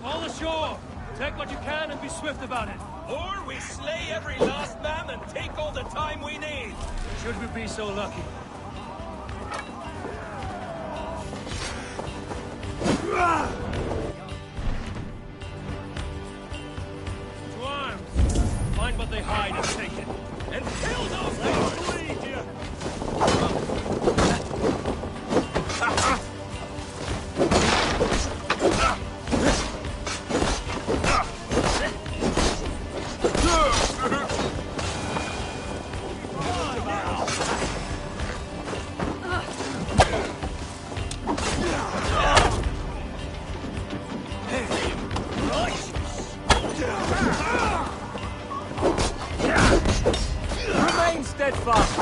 [SPEAKER 10] All ashore! Take what you can and be swift about it.
[SPEAKER 8] Or we slay every last man and take all the time we need.
[SPEAKER 10] Should we be so lucky? To arms! Find what they hide and take it.
[SPEAKER 8] And kill those things! Bleed you!
[SPEAKER 10] Remain steadfast!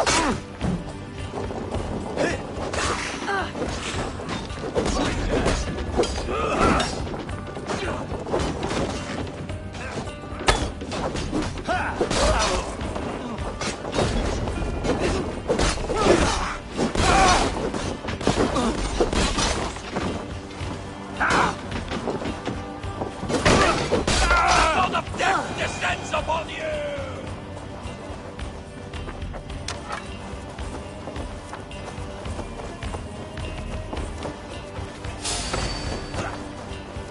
[SPEAKER 8] All of death descends upon you!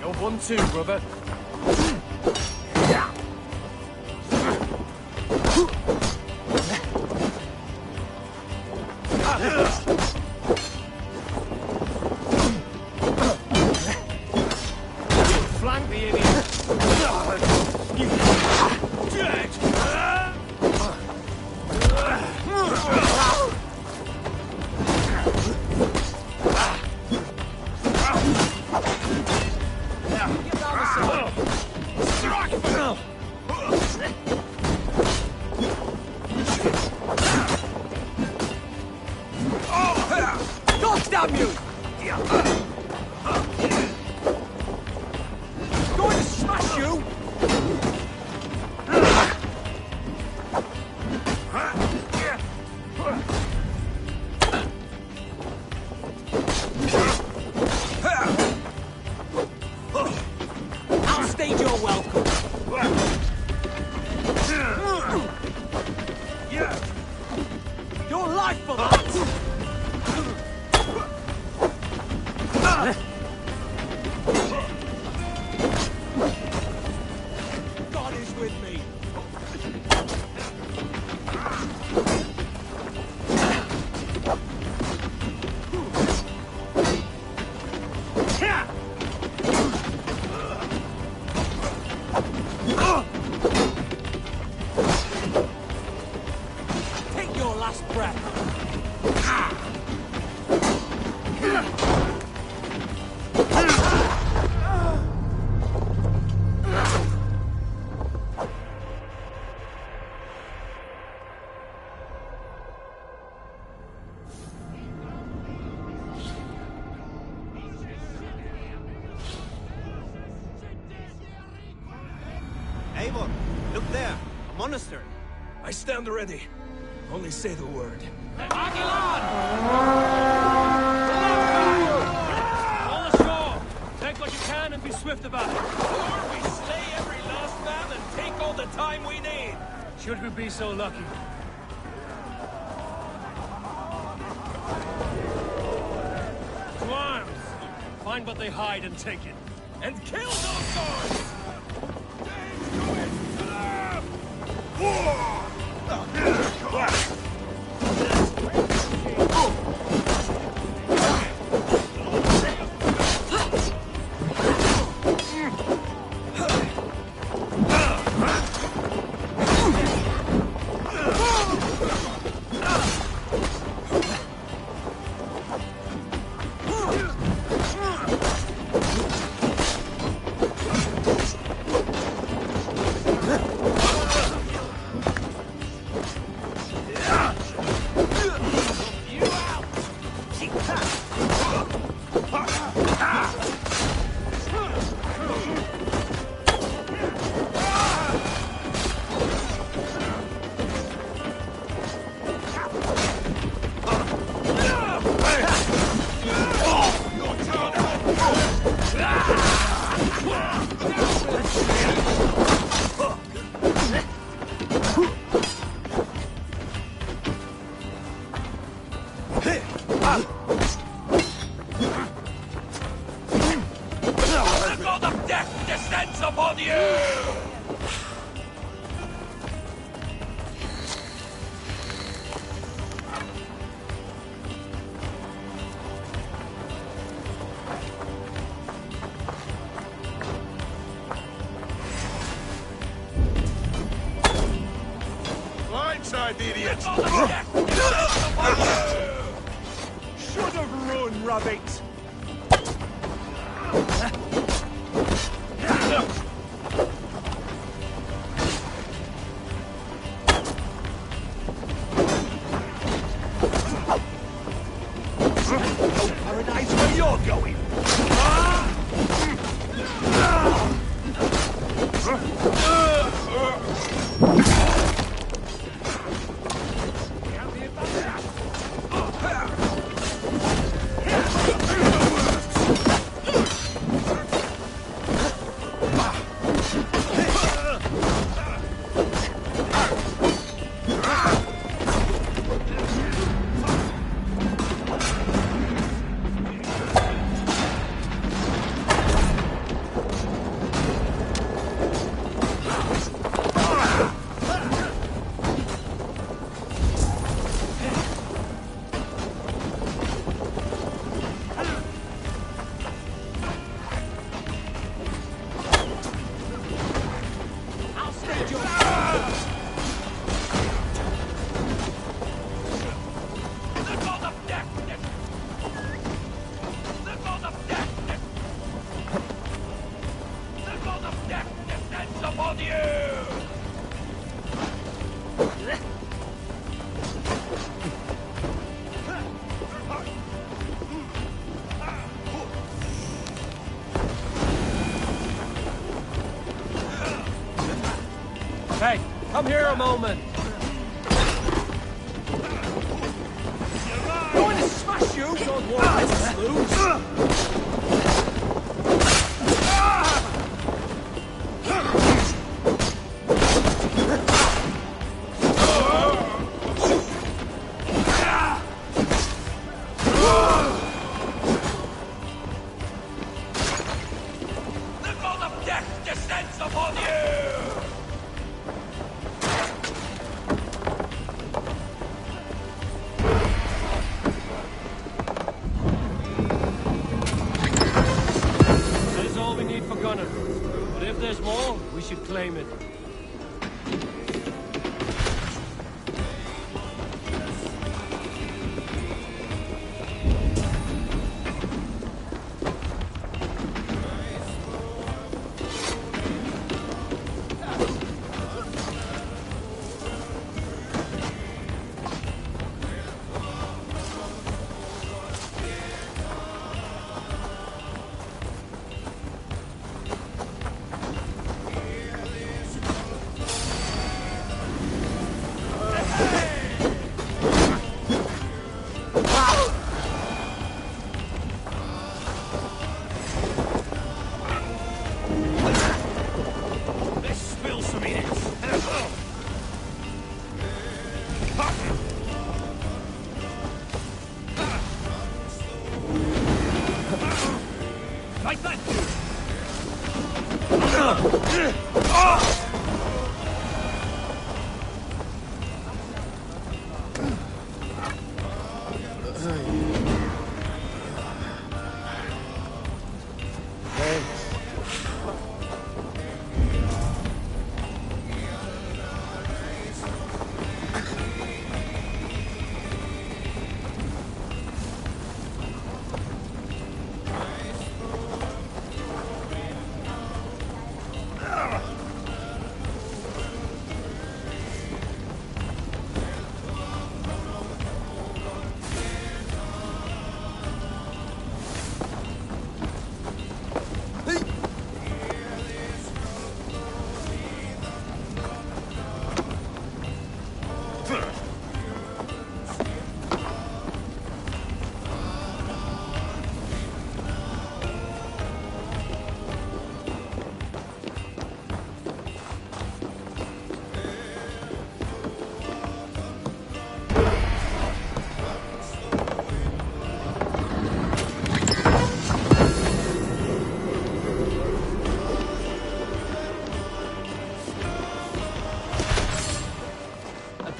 [SPEAKER 10] You're one too, brother. Flank the idiot! You dead! God damn you! Going to smash you! I'll stage your welcome. Your life for that! God is with me. Take your last breath.
[SPEAKER 1] Eivor, look there. A monastery.
[SPEAKER 8] I stand ready. Only say the word.
[SPEAKER 10] All ashore! Take what you can and be swift about it.
[SPEAKER 8] Or we slay every last man and take all the time we need.
[SPEAKER 10] Should we be so lucky? To arms! Find what they hide and take it.
[SPEAKER 17] And kill those guards!
[SPEAKER 11] Blindside, idiots!
[SPEAKER 1] Should have run, rabbit!
[SPEAKER 11] Paradise where you're going!
[SPEAKER 10] Hey, come here a moment.
[SPEAKER 1] Going to smash you! Don't worry, let's lose!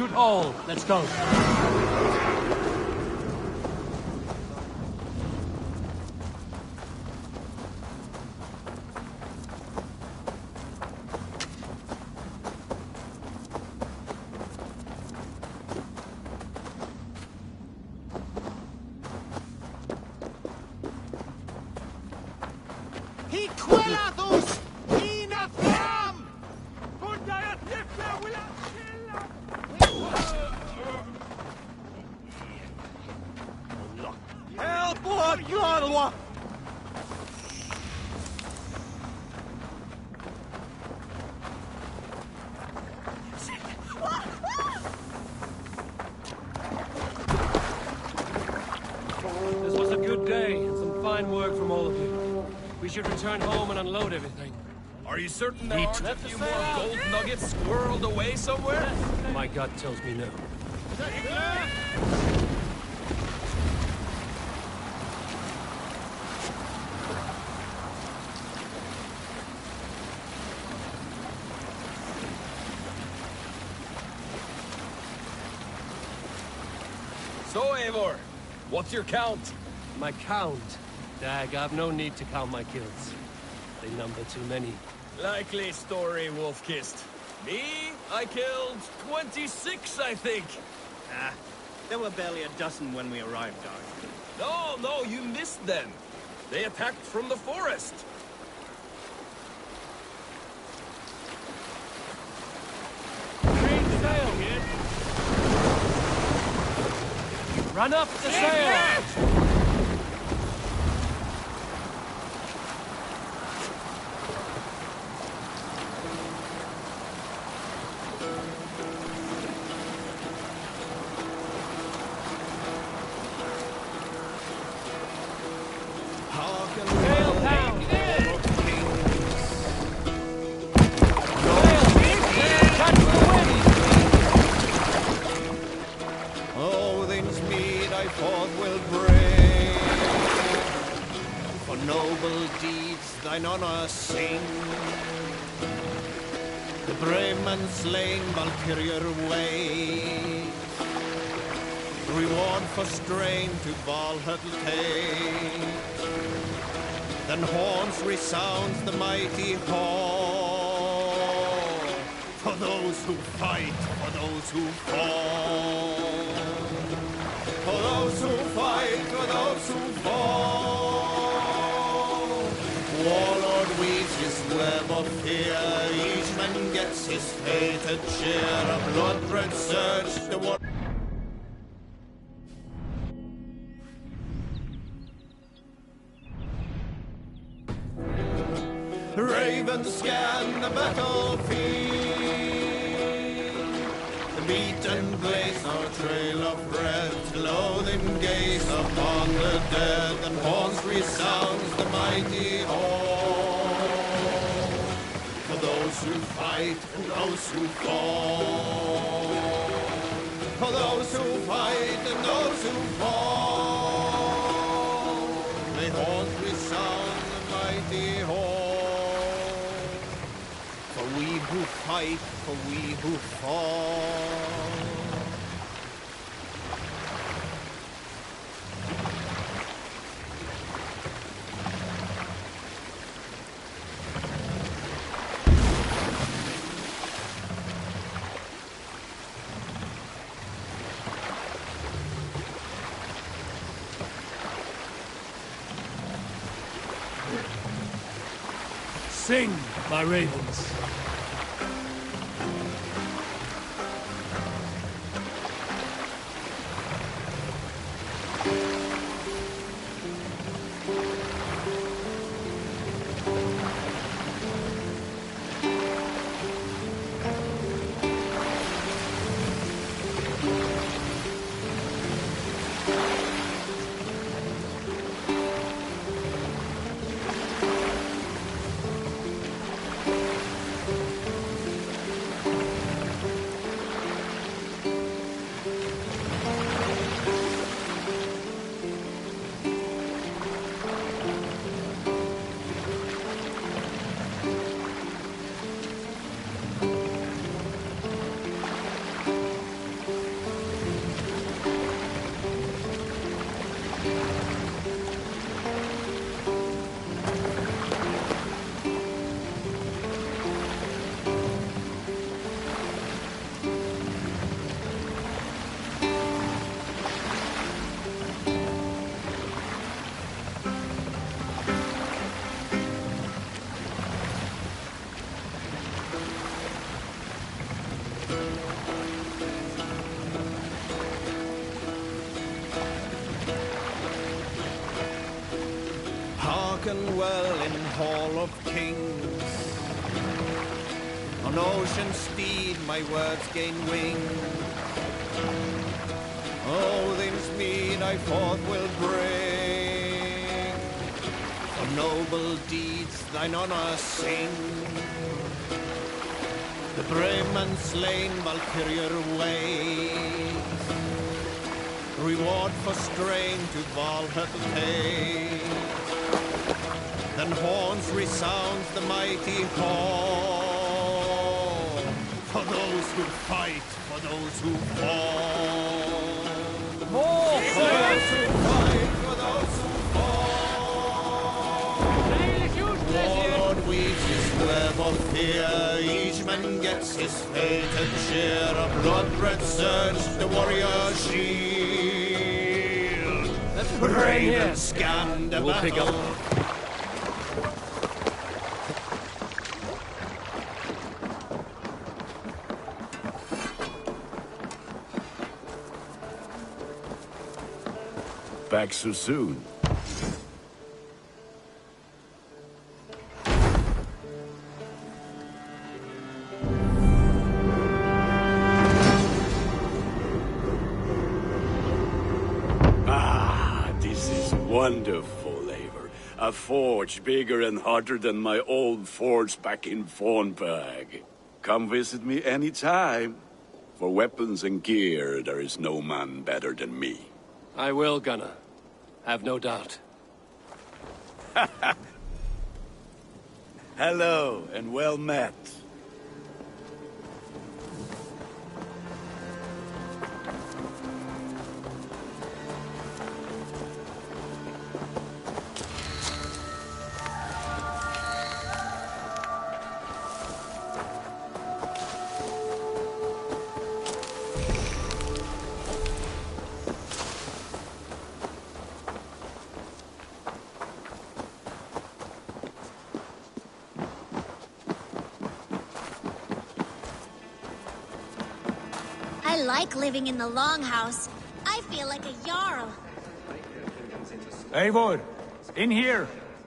[SPEAKER 10] good haul. Let's go. This was a good day, and some fine work from all of you. We should return home and unload everything.
[SPEAKER 2] Are you certain there aren't a few more gold nuggets squirreled away somewhere?
[SPEAKER 10] My gut tells me no.
[SPEAKER 2] So, Eivor, what's your count?
[SPEAKER 10] My count? Dag, I've no need to count my kills. They number too many.
[SPEAKER 2] Likely story, Wolf-Kissed. Me? I killed 26, I think.
[SPEAKER 1] Ah, there were barely a dozen when we arrived, Dog.
[SPEAKER 2] No, you missed them. They attacked from the forest.
[SPEAKER 10] Sail, kid. Run up the sail!
[SPEAKER 22] Thine honor sing. The brave man slain Valkyrier way. Reward for strain to Valhalla take. Then horns resounds the mighty hall. For those who fight, for those who fall. For those who fight, for those who fall. Warlord weaves his web of fear. Each man gets his fated share. A blood-red surge, the war. Ravens scan the battlefield. The beaten blaze our trail of red. Loathing gaze upon the dead. And horns resounds the mighty hall. For those who fight and those who fall. For those who fight and those who fall. May horns resound the mighty hall. For we who fight, for we who fall.
[SPEAKER 10] Sing, my ravens.
[SPEAKER 22] Hearken well in Hall of Kings. On ocean steed my words gain wing. Odin's mead I forth will bring. For noble deeds thine honor sing. The brave man slain Valkyrier ways. Reward for strain to Valhalla pays. Then horns resounds the mighty horn. For those who fight, for those who fall. More for those who fight, for those who fall. Lord weaves his web of fear. Each man gets his fated share. A blood-red surge, the warrior's shield. Brave and scan the battle.
[SPEAKER 15] Back so soon. Ah, this is wonderful, Eivor. A forge bigger and harder than my old forge back in Fornburg. Come visit me anytime. For weapons and gear, there is no man better than me.
[SPEAKER 6] I will, Gunnar. Have no doubt.
[SPEAKER 15] Hello, and well met.
[SPEAKER 12] I like living in the Longhouse. I feel like a Jarl.
[SPEAKER 5] Eivor, in here.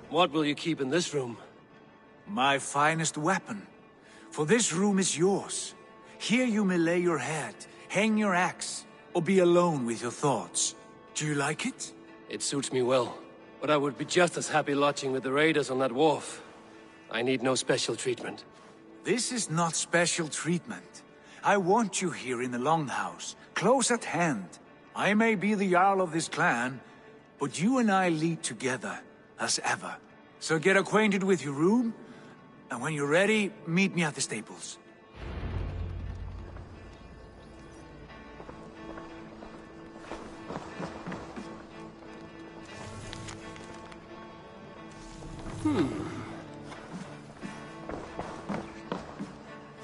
[SPEAKER 6] What will you keep in this room?
[SPEAKER 5] My finest weapon. For this room is yours. Here you may lay your head, hang your axe, or be alone with your thoughts. Do you like it?
[SPEAKER 6] It suits me well. But I would be just as happy lodging with the raiders on that wharf. I need no special treatment.
[SPEAKER 5] This is not special treatment. I want you here in the Longhouse, close at hand. I may be the Jarl of this clan, but you and I lead together, as ever. So get acquainted with your room, and when you're ready, meet me at the stables.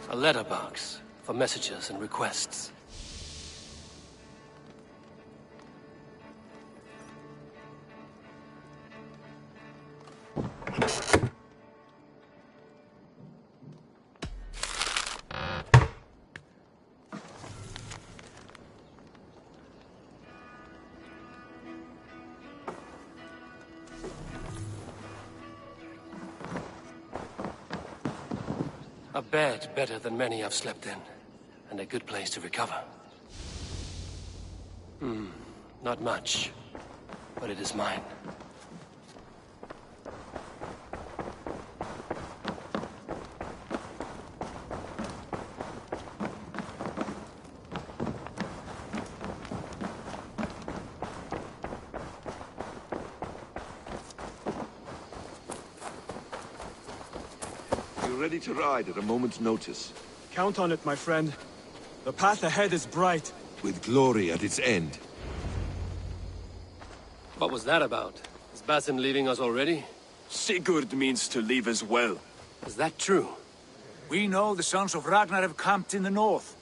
[SPEAKER 6] A letterbox for messages and requests. A bed better than many I've slept in, and a good place to recover. Not much, but it is mine.
[SPEAKER 3] Ready to ride at a moment's notice.
[SPEAKER 17] Count on it, my friend. The path ahead is bright.
[SPEAKER 3] With glory at its end.
[SPEAKER 6] What was that about? Is Basim leaving us already?
[SPEAKER 17] Sigurd means to leave as well.
[SPEAKER 6] Is that true?
[SPEAKER 5] We know the sons of Ragnar have camped in the north.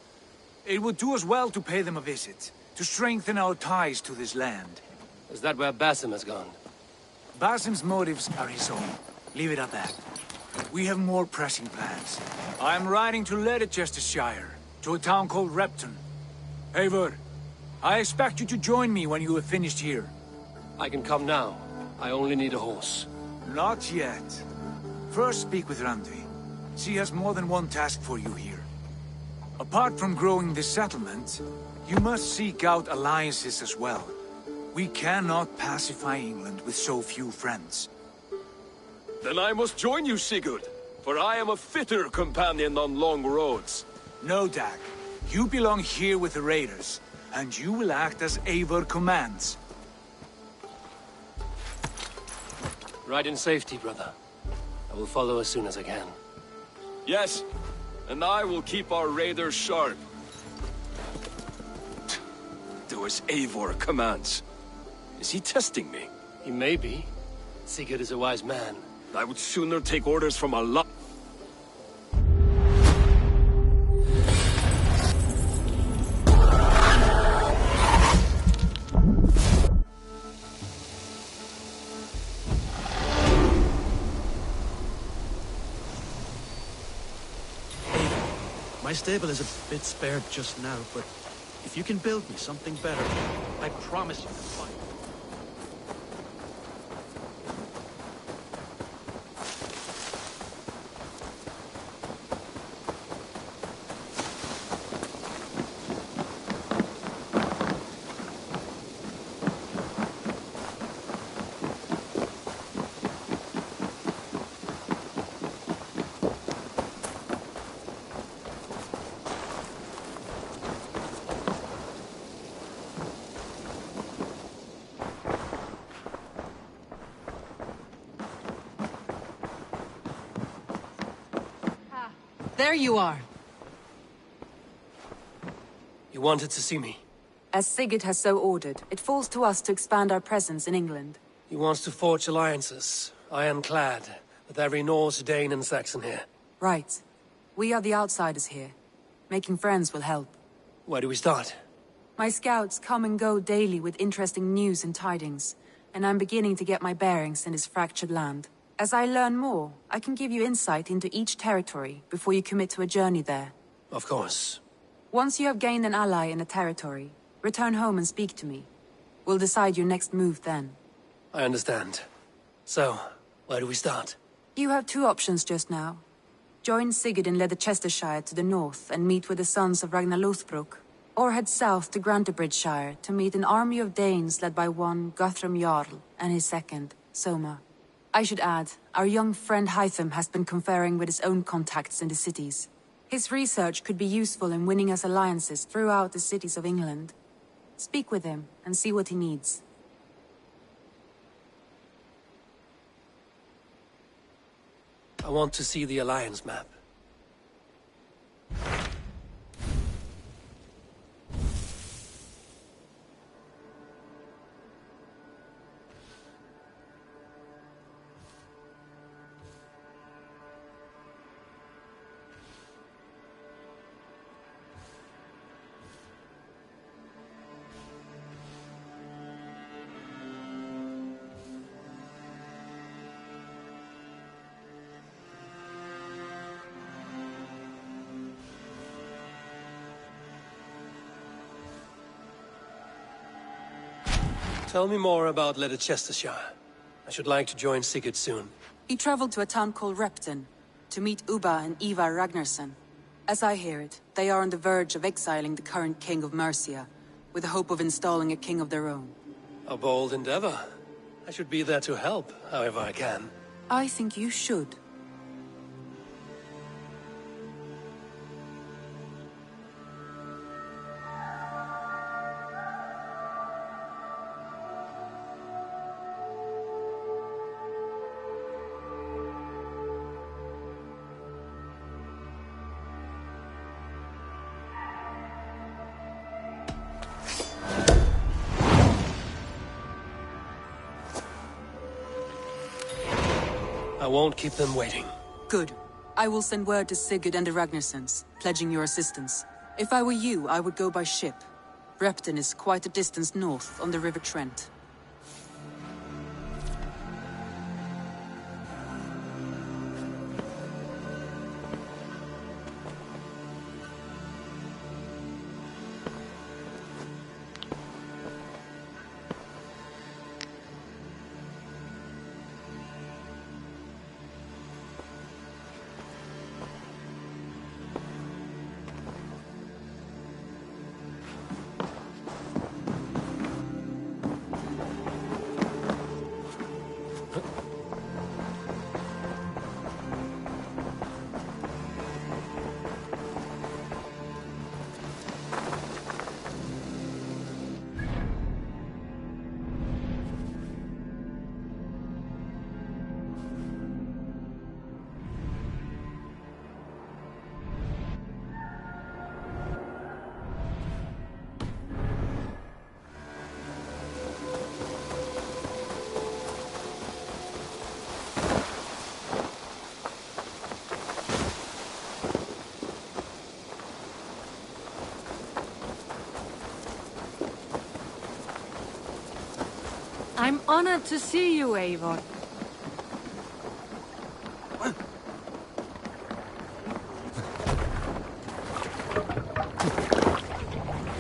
[SPEAKER 5] It would do us well to pay them a visit, to strengthen our ties to this land.
[SPEAKER 6] Is that where Basim has gone?
[SPEAKER 5] Basim's motives are his own. Leave it at that. We have more pressing plans. I'm riding to Leicestershire, to a town called Repton. Eivor, I expect you to join me when you have finished here.
[SPEAKER 6] I can come now. I only need a horse.
[SPEAKER 5] Not yet. First speak with Randi. She has more than one task for you here. Apart from growing this settlement, you must seek out alliances as well. We cannot pacify England with so few friends.
[SPEAKER 17] Then I must join you, Sigurd, for I am a fitter companion on long roads.
[SPEAKER 5] No, Dag. You belong here with the raiders, and you will act as Eivor commands.
[SPEAKER 6] Ride in safety, brother. I will follow as soon as I can.
[SPEAKER 17] Yes, and I will keep our raiders sharp. Do as Eivor commands. Is he testing me?
[SPEAKER 6] He may be. Sigurd is a wise man.
[SPEAKER 17] I would sooner take orders from a lot.
[SPEAKER 13] My stable is a bit spared just now, but if you can build me something better, I promise you to find.
[SPEAKER 16] There you are.
[SPEAKER 6] You wanted to see me?
[SPEAKER 16] As Sigurd has so ordered, it falls to us to expand our presence in England.
[SPEAKER 6] He wants to forge alliances, ironclad, with every Norse, Dane and Saxon here.
[SPEAKER 16] Right. We are the outsiders here. Making friends will help.
[SPEAKER 6] Where do we start?
[SPEAKER 16] My scouts come and go daily with interesting news and tidings, and I'm beginning to get my bearings in this fractured land. As I learn more, I can give you insight into each territory before you commit to a journey there.
[SPEAKER 6] Of course.
[SPEAKER 16] Once you have gained an ally in a territory, return home and speak to me. We'll decide your next move then.
[SPEAKER 6] I understand. So, where do we start?
[SPEAKER 16] You have two options just now. Join Sigurd in Leicestershire to the north and meet with the sons of Ragnar Lothbrok, or head south to Grantebridgeshire to meet an army of Danes led by one Guthrum Jarl and his second, Soma. I should add, our young friend Hytham has been conferring with his own contacts in the cities. His research could be useful in winning us alliances throughout the cities of England. Speak with him and see what he needs.
[SPEAKER 6] I want to see the alliance map. Tell me more about Leicestershire. I should like to join Sigurd soon.
[SPEAKER 16] He traveled to a town called Repton to meet Ubba and Ivar Ragnarsson. As I hear it, they are on the verge of exiling the current king of Mercia, with the hope of installing a king of their own.
[SPEAKER 6] A bold endeavor. I should be there to help, however I can.
[SPEAKER 16] I think you should.
[SPEAKER 6] I won't keep them waiting.
[SPEAKER 16] Good. I will send word to Sigurd and the Ragnarssons, pledging your assistance. If I were you, I would go by ship. Repton is quite a distance north on the River Trent.
[SPEAKER 23] I'm honored to see you, Eivor.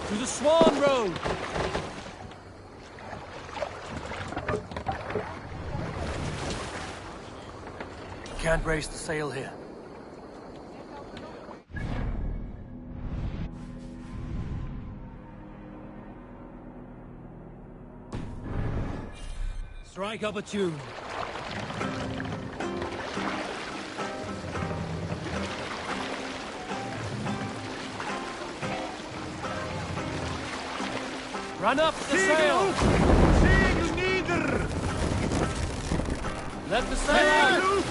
[SPEAKER 10] To the Swan Road! Can't raise the sail here. Strike up a tune. Run up the sail!
[SPEAKER 5] Segel nieder!
[SPEAKER 10] Let the sail out!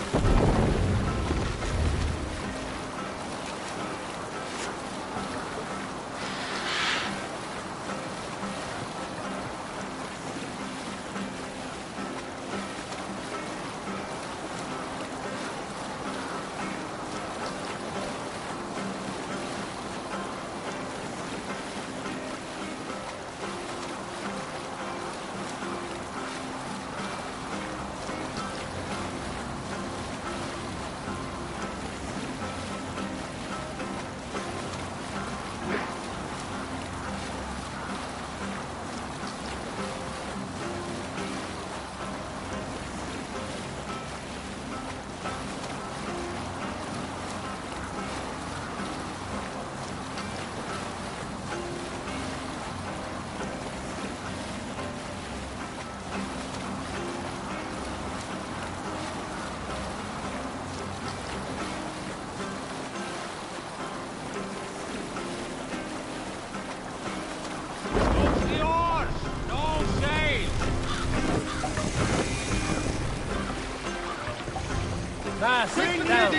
[SPEAKER 10] Sit down.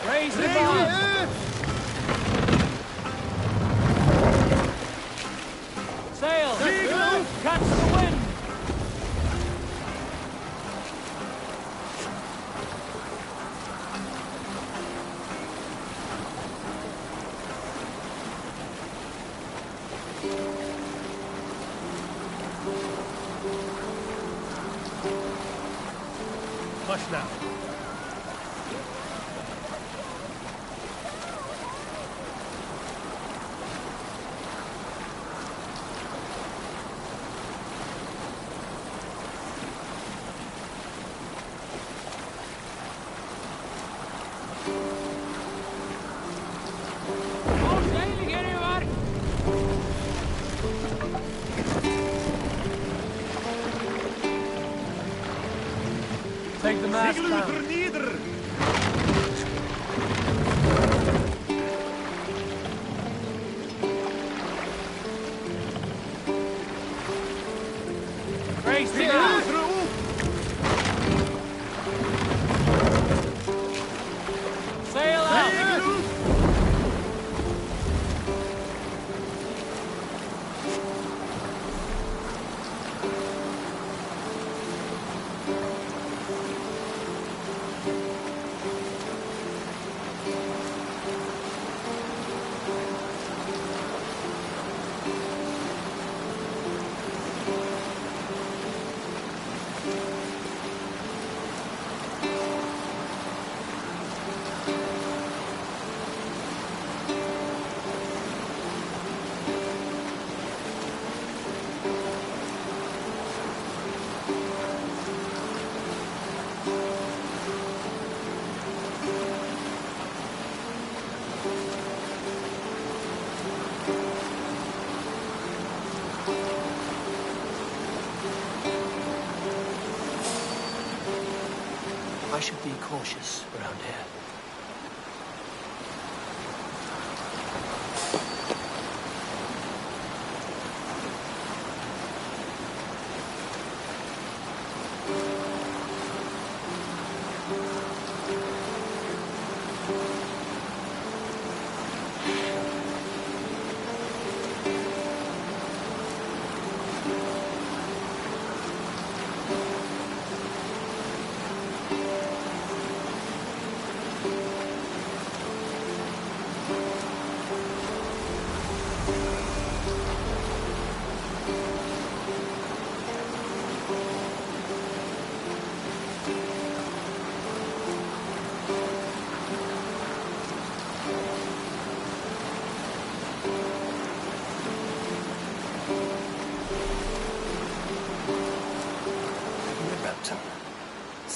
[SPEAKER 10] Raise the bar. Sail. Catch the wind. Push now. Take the mast down. Raise the mast. Sail out.
[SPEAKER 6] I should be cautious around here.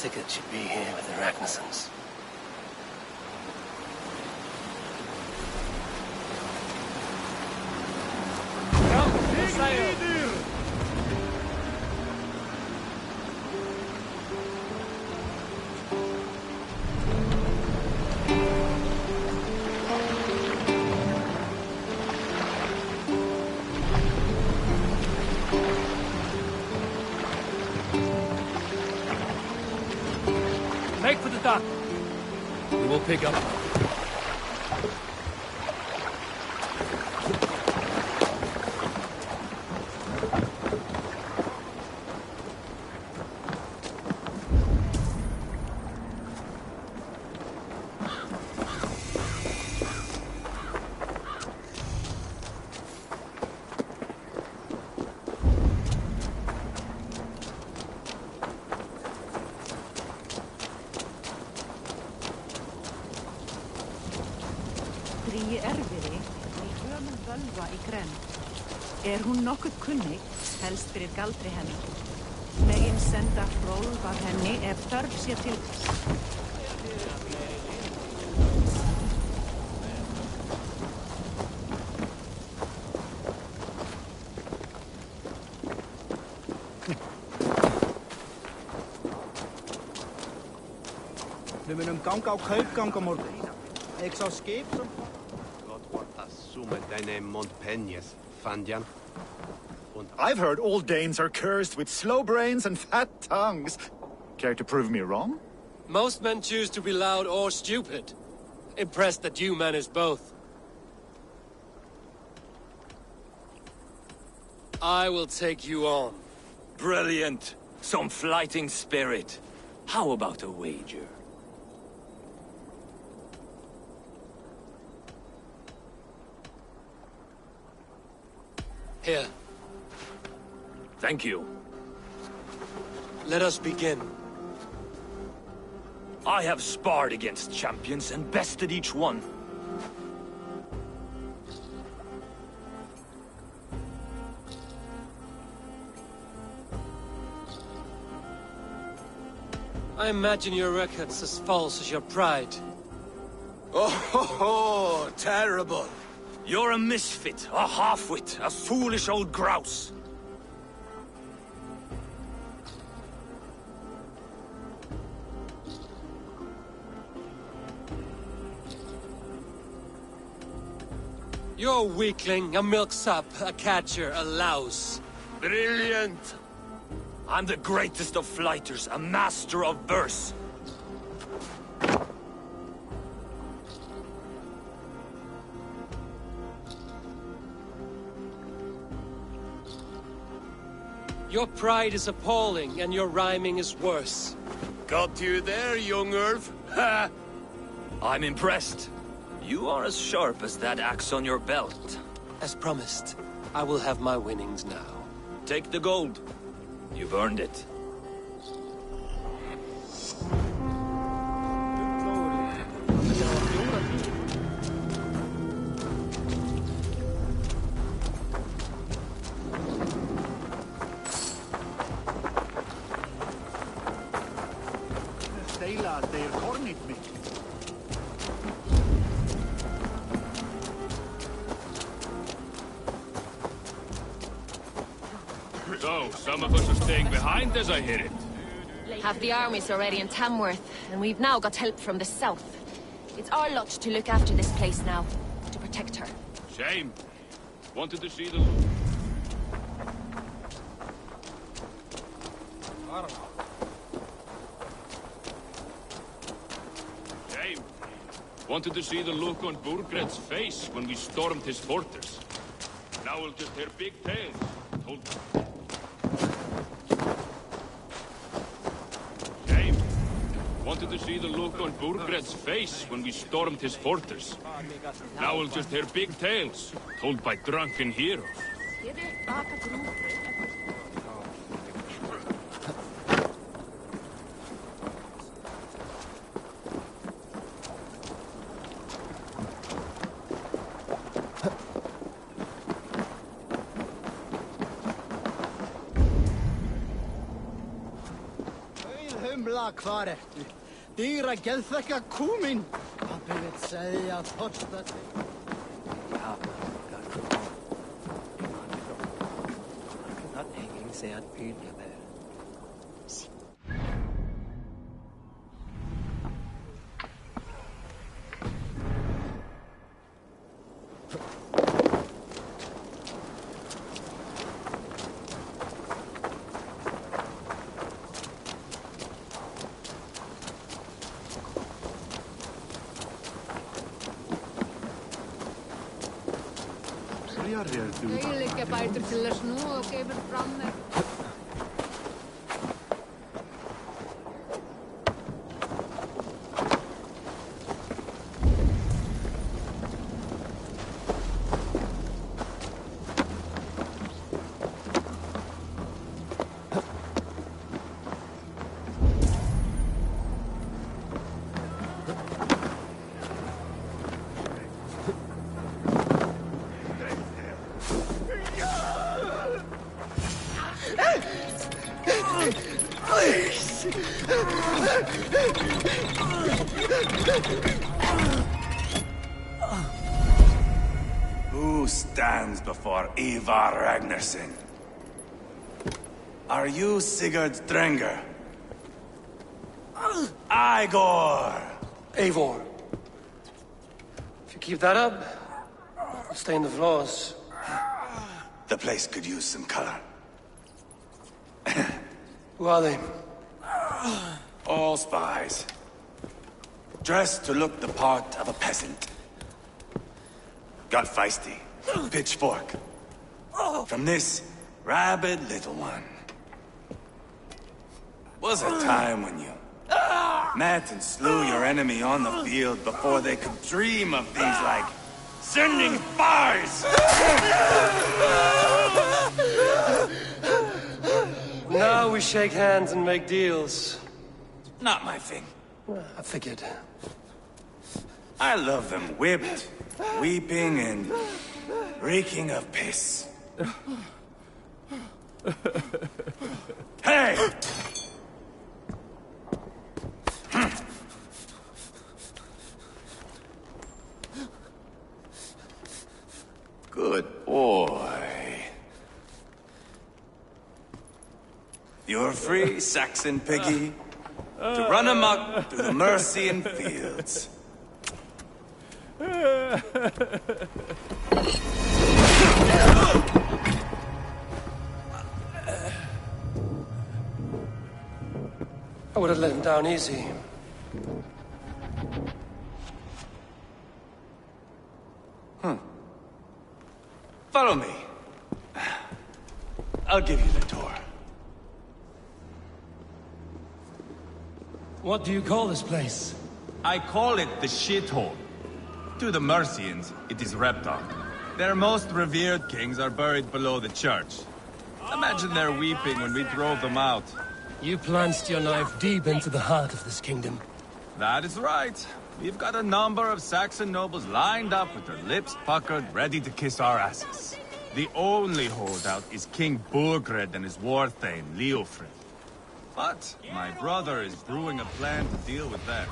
[SPEAKER 6] Sigurd should be here with the Ragnarsons.
[SPEAKER 10] Make for the dock. We will pick up.
[SPEAKER 18] Hún nokkuð kunnig, helst fyrir galdri hennar. Megin senda fróð af henni ef þörf sé til þess.
[SPEAKER 1] We moeten ganga á kaupgang á morgun. Ek sá skip som...
[SPEAKER 19] I've heard all Danes are cursed with slow brains and fat tongues. Care to prove me wrong?
[SPEAKER 13] Most men choose to be loud or stupid. Impressed that you manage both. I will take you on.
[SPEAKER 17] Brilliant. Some fighting spirit. How about a wager?
[SPEAKER 13] Here.
[SPEAKER 17] Thank you.
[SPEAKER 13] Let us begin.
[SPEAKER 17] I have sparred against champions and bested each one.
[SPEAKER 13] I imagine your record's as false as your pride.
[SPEAKER 17] Oh, terrible. You're a misfit, a half-wit, a foolish old grouse.
[SPEAKER 13] You're a weakling, a milksop, a catcher, a louse.
[SPEAKER 17] Brilliant! I'm the greatest of flighters, a master of verse.
[SPEAKER 13] Your pride is appalling, and your rhyming is worse.
[SPEAKER 17] Got you there, young Irv. Ha! I'm impressed. You are as sharp as that axe on your belt.
[SPEAKER 13] As promised, I will have my winnings now.
[SPEAKER 17] Take the gold. You've earned it.
[SPEAKER 11] So, some of us are staying behind as I hear it.
[SPEAKER 21] Half the army's already in Tamworth, and we've now got help from the south. It's our lot to look after this place now, to protect her.
[SPEAKER 11] Shame. Wanted to see the... Shame. Wanted to see the look on Burgred's face when we stormed his fortress. Now we'll just hear big tales told... Shame. Wanted to see the look on Burgred's face when we stormed his fortress. Now we'll just hear big tales told by drunken heroes.
[SPEAKER 22] humla kvare. Dyra gelþekka kúmin. Pappi vill segja torsta til.
[SPEAKER 4] Þau liggja bætur til að snúa og gefur fram með.
[SPEAKER 7] Who stands before Ivar Ragnarsson? Are you Sigurd Drenger? Igor!
[SPEAKER 6] Eivor. If you keep that up, it'll stain the floors.
[SPEAKER 7] The place could use some color.
[SPEAKER 6] Who are they?
[SPEAKER 7] All spies. Dressed to look the part of a peasant. Got feisty. Pitchfork. From this rabid little one. Was a time when you met and slew your enemy on the field before they could dream of things like sending spies!
[SPEAKER 6] Now we shake hands and make deals.
[SPEAKER 7] Not my thing.
[SPEAKER 6] I figured.
[SPEAKER 7] I love them whipped, weeping, and reeking of piss. Hey! Good boy. You're free, Saxon piggy, to run amok through the Mercian fields.
[SPEAKER 6] I would have let him down easy.
[SPEAKER 7] Follow me. I'll give you the tour.
[SPEAKER 10] What do you call this place?
[SPEAKER 20] I call it the shithole. To the Mercians, it is Reptar. Their most revered kings are buried below the church. Imagine their weeping when we drove them out.
[SPEAKER 10] You plunged your knife deep into the heart of this kingdom.
[SPEAKER 20] That is right. We've got a number of Saxon nobles lined up with their lips puckered, ready to kiss our asses. The only holdout is King Burgred and his war thane, Leofrid. But my brother is brewing a plan to deal with them.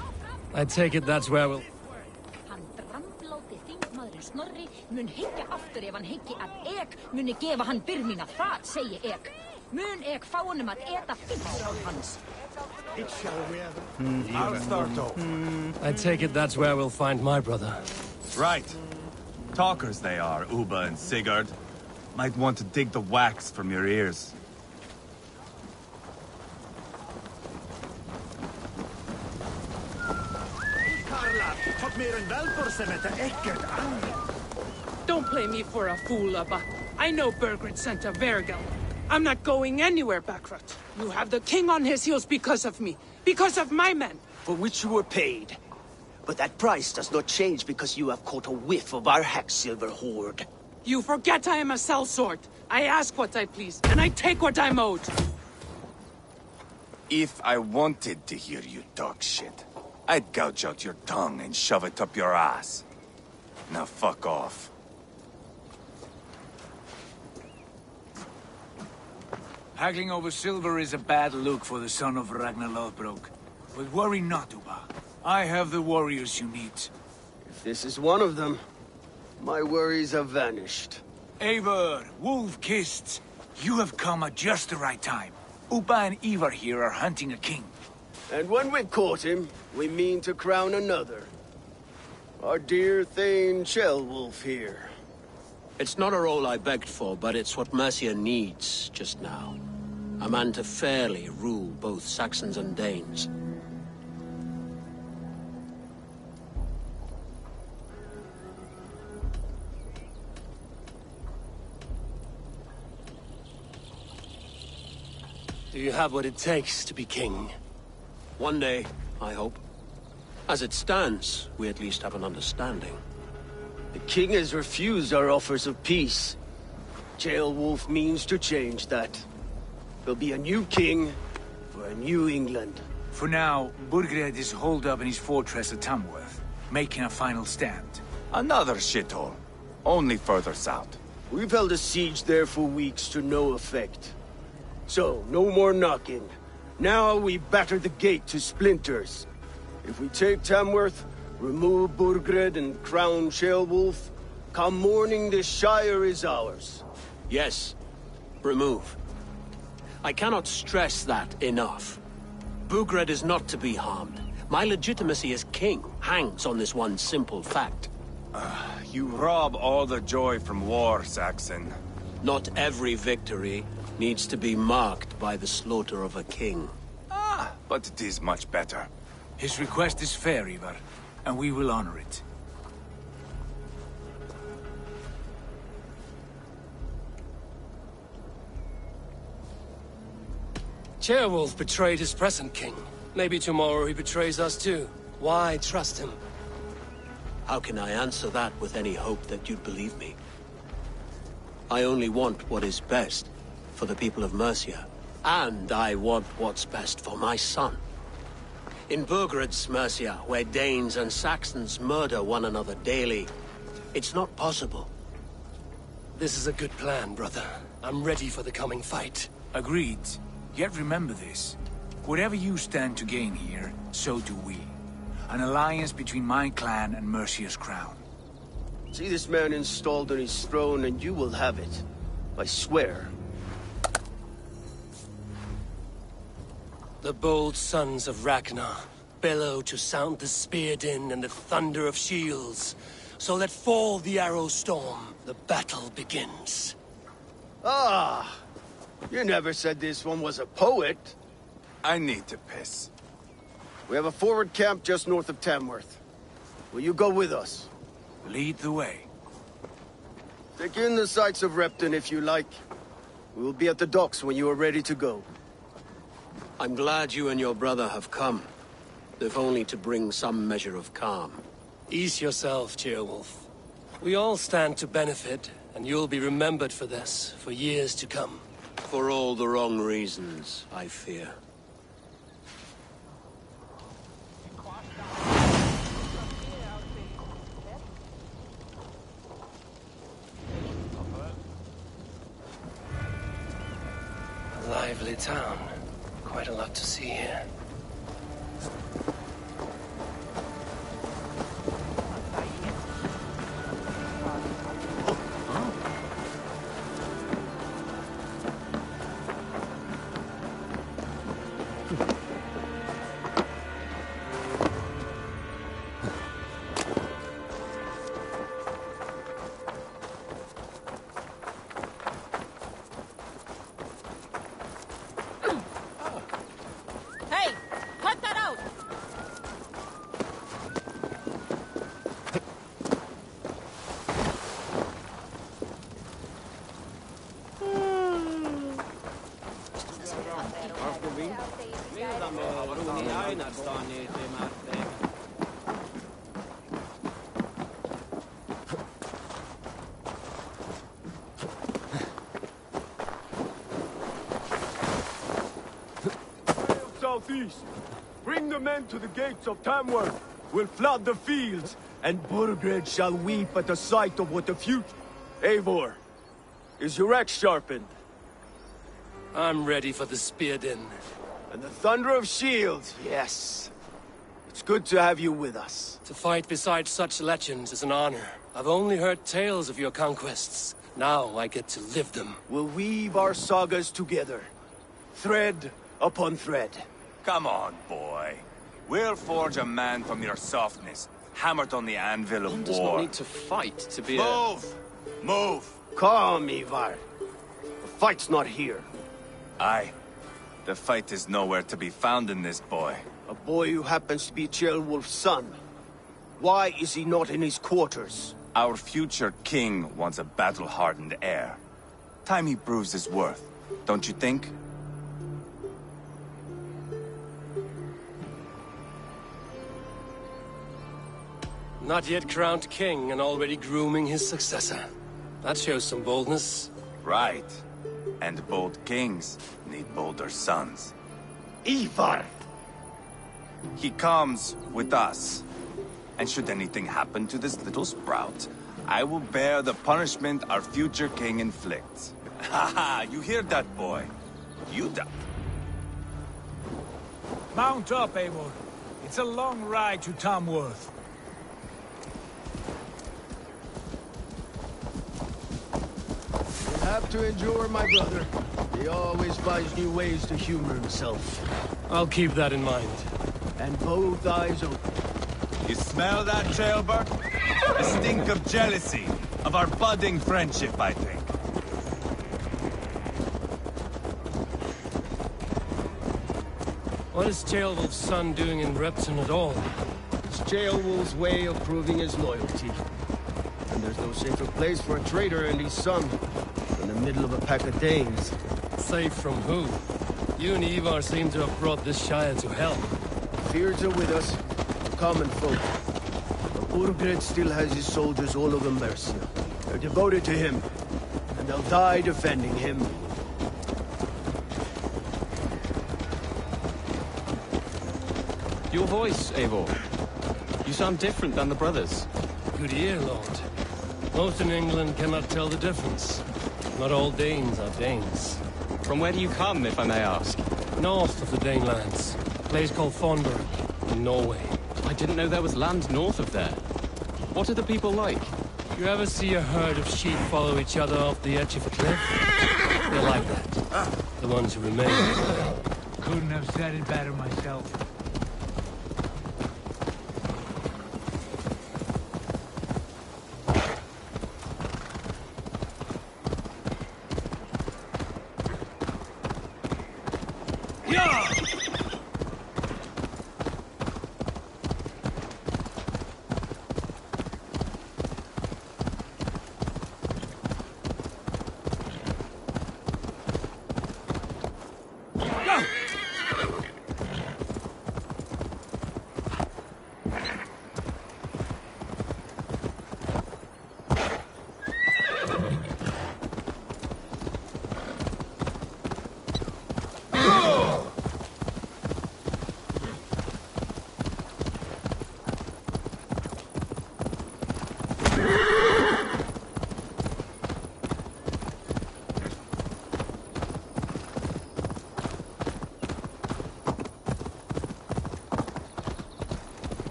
[SPEAKER 10] I take it that's where we'll...
[SPEAKER 12] Hann drambláti þingmaðurinn Snorri mun hyggja aftur ef hann hyggi að ek muni gefa hann byrð mína, það segi ek. Mun ek fá honum að eta fífsál hans.
[SPEAKER 20] I'll start off.
[SPEAKER 10] I take it that's where we'll find my brother.
[SPEAKER 20] Right. Talkers they are, Uba and Sigurd. Might want to dig the wax from your ears.
[SPEAKER 24] Don't play me for a fool, Abba. I know Burgred sent a Vergel. I'm not going anywhere, Backrot. You have the king on his heels because of me. Because of my men.
[SPEAKER 25] For which you were paid. But that price does not change because you have caught a whiff of our Hacksilver hoard.
[SPEAKER 24] You forget I am a sellsword. I ask what I please, and I take what I'm owed.
[SPEAKER 20] If I wanted to hear you talk shit, I'd gouge out your tongue and shove it up your ass. Now fuck off.
[SPEAKER 5] Haggling over silver is a bad look for the son of Ragnar Lothbrok. But worry not, Uba. I have the warriors you need.
[SPEAKER 25] If this is one of them, my worries have vanished.
[SPEAKER 5] Eivor, Wolf-Kissed, you have come at just the right time. Uba and Ivar here are hunting a king.
[SPEAKER 25] And when we've caught him, we mean to crown another. Our dear Thane Ceolwulf here.
[SPEAKER 6] It's not a role I begged for, but it's what Mercia needs just now. A man to fairly rule both Saxons and Danes. Do you have what it takes to be king? One day, I hope. As it stands, we at least have an understanding.
[SPEAKER 25] The king has refused our offers of peace. Ceolwulf means to change that. There'll be a new king for a new England.
[SPEAKER 5] For now, Burgred is holed up in his fortress at Tamworth, making a final stand.
[SPEAKER 20] Another shithole. Only further south.
[SPEAKER 25] We've held a siege there for weeks to no effect. So, no more knocking. Now we batter the gate to splinters. If we take Tamworth, remove Burgred and crown Ceolwulf, come morning the Shire is ours.
[SPEAKER 6] Yes, remove. I cannot stress that enough. Burgred is not to be harmed. My legitimacy as king hangs on this one simple fact.
[SPEAKER 20] You rob all the joy from war, Saxon.
[SPEAKER 6] Not every victory needs to be marked by the slaughter of a king.
[SPEAKER 20] But it is much better.
[SPEAKER 5] His request is fair, Ivar, and we will honor it.
[SPEAKER 6] Ceolwulf betrayed his present king. Maybe tomorrow he betrays us too. Why trust him? How can I answer that with any hope that you'd believe me? I only want what is best for the people of Mercia. And I want what's best for my son. In Burgred's Mercia, where Danes and Saxons murder one another daily, it's not possible. This is a good plan, brother. I'm ready for the coming fight.
[SPEAKER 5] Agreed. Yet remember this. Whatever you stand to gain here, so do we. An alliance between my clan and Mercia's crown.
[SPEAKER 25] See this man installed on his throne and you will have it. I swear.
[SPEAKER 6] The bold sons of Ragnar bellow to sound the spear din and the thunder of shields. So let fall the arrow storm. The battle begins.
[SPEAKER 25] Ah! You never said this one was a poet.
[SPEAKER 20] I need to piss.
[SPEAKER 25] We have a forward camp just north of Tamworth. Will you go with us?
[SPEAKER 5] Lead the way.
[SPEAKER 25] Take in the sights of Repton if you like. We will be at the docks when you are ready to go.
[SPEAKER 6] I'm glad you and your brother have come. If only to bring some measure of calm. Ease yourself, Ceolwulf. We all stand to benefit, and you'll be remembered for this, for years to come. For all the wrong reasons, I fear. A lively town. Quite a lot to see here.
[SPEAKER 25] Southeast. Bring the men to the gates of Tamworth. We'll flood the fields, and Burgred shall weep at the sight of what the future... Eivor, is your axe sharpened?
[SPEAKER 6] I'm ready for the spear din.
[SPEAKER 25] And the thunder of shields, yes. It's good to have you with us.
[SPEAKER 6] To fight beside such legends is an honor. I've only heard tales of your conquests. Now I get to live them.
[SPEAKER 25] We'll weave our sagas together. Thread upon thread.
[SPEAKER 7] Come on, boy. We'll forge a man from your softness, hammered on the anvil of war.
[SPEAKER 13] One does not need to fight to be
[SPEAKER 7] Move! Move!
[SPEAKER 25] Calm, Ivar. The fight's not here.
[SPEAKER 7] Aye. The fight is nowhere to be found in this boy.
[SPEAKER 25] A boy who happens to be Ceolwulf's son. Why is he not in his quarters?
[SPEAKER 7] Our future king wants a battle-hardened heir. Time he proves his worth, don't you think?
[SPEAKER 6] Not yet crowned king and already grooming his successor. That shows some boldness.
[SPEAKER 7] Right. And bold kings need bolder sons.
[SPEAKER 25] Ivar!
[SPEAKER 7] He comes with us. And should anything happen to this little sprout, I will bear the punishment our future king inflicts. Ha ha! You hear that, boy? You don't.
[SPEAKER 5] Mount up, Eivor. It's a long ride to Tamworth.
[SPEAKER 25] You'll have to endure, my brother. He always finds new ways to humor himself.
[SPEAKER 6] I'll keep that in mind.
[SPEAKER 25] And both eyes open.
[SPEAKER 20] You smell that, Jailbird? The stink of jealousy, of our budding friendship, I think.
[SPEAKER 6] What is Ceolwulf's son doing in Repton at all?
[SPEAKER 25] It's Ceolwulf's way of proving his loyalty. And there's no safer place for a traitor and his son than the middle of a pack of Danes.
[SPEAKER 6] Safe from who? You and Ivar seem to have brought this Shire to hell.
[SPEAKER 25] Fears are with us, the common folk. But Burgred still has his soldiers all over Mercia. They're devoted to him, and they'll die defending him.
[SPEAKER 13] Your voice, Eivor. You sound different than the brothers.
[SPEAKER 6] Good ear, Lord. Most in England cannot tell the difference. Not all Danes are Danes.
[SPEAKER 13] From where do you come, if I may ask?
[SPEAKER 6] North of the Danelands. A place called Thornbury, in Norway.
[SPEAKER 13] I didn't know there was land north of there. What are the people like?
[SPEAKER 6] You ever see a herd of sheep follow each other off the edge of a cliff? They're like that. The ones who remain.
[SPEAKER 5] Couldn't have said it better myself.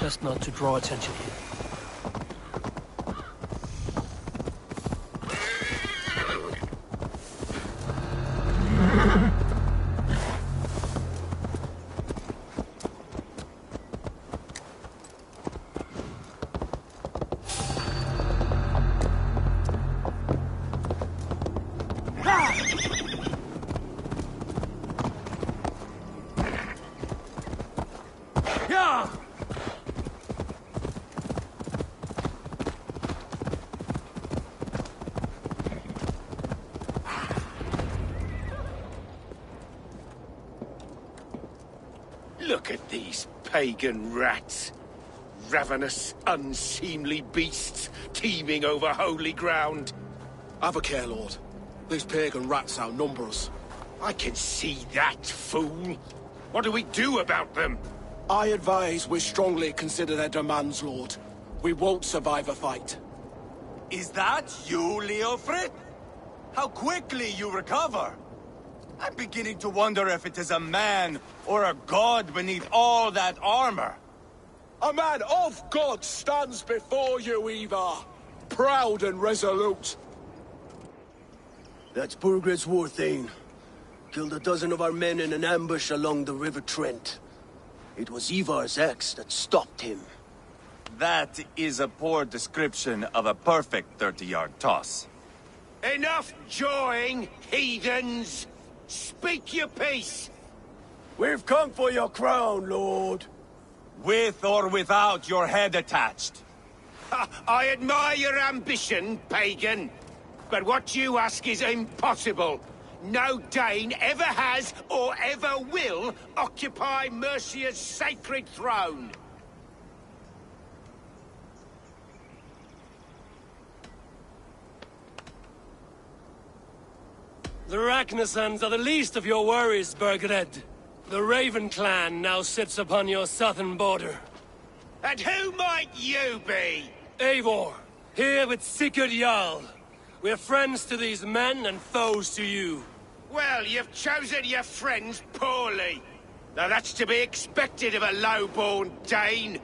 [SPEAKER 6] Best not to draw attention here.
[SPEAKER 2] Look at these pagan rats. Ravenous, unseemly beasts teeming over holy ground.
[SPEAKER 8] Have a care, Lord. These pagan rats outnumber us.
[SPEAKER 2] I can see that, fool. What do we do about them?
[SPEAKER 8] I advise we strongly consider their demands, Lord. We won't survive a fight.
[SPEAKER 7] Is that you, Leofrid? How quickly you recover! I'm beginning to wonder if it is a man or a god beneath all that armor.
[SPEAKER 8] A man of God stands before you, Ivar. Proud and resolute.
[SPEAKER 25] That's Burgred's Warthane. Killed a dozen of our men in an ambush along the River Trent. It was Ivar's axe that stopped him.
[SPEAKER 7] That is a poor description of a perfect 30-yard toss.
[SPEAKER 2] Enough jawing, heathens! Speak your piece!
[SPEAKER 25] We've come for your crown, Lord.
[SPEAKER 7] With or without your head attached.
[SPEAKER 2] I admire your ambition, pagan. But what you ask is impossible. No Dane ever has or ever will occupy Mercia's sacred throne.
[SPEAKER 10] The Ragnarsons are the least of your worries, Burgred. The Raven clan now sits upon your southern border.
[SPEAKER 2] And who might you be?
[SPEAKER 10] Eivor, here with Sigurd Jarl. We're friends to these men and foes to you.
[SPEAKER 2] Well, you've chosen your friends poorly. Now that's to be expected of a low-born Dane.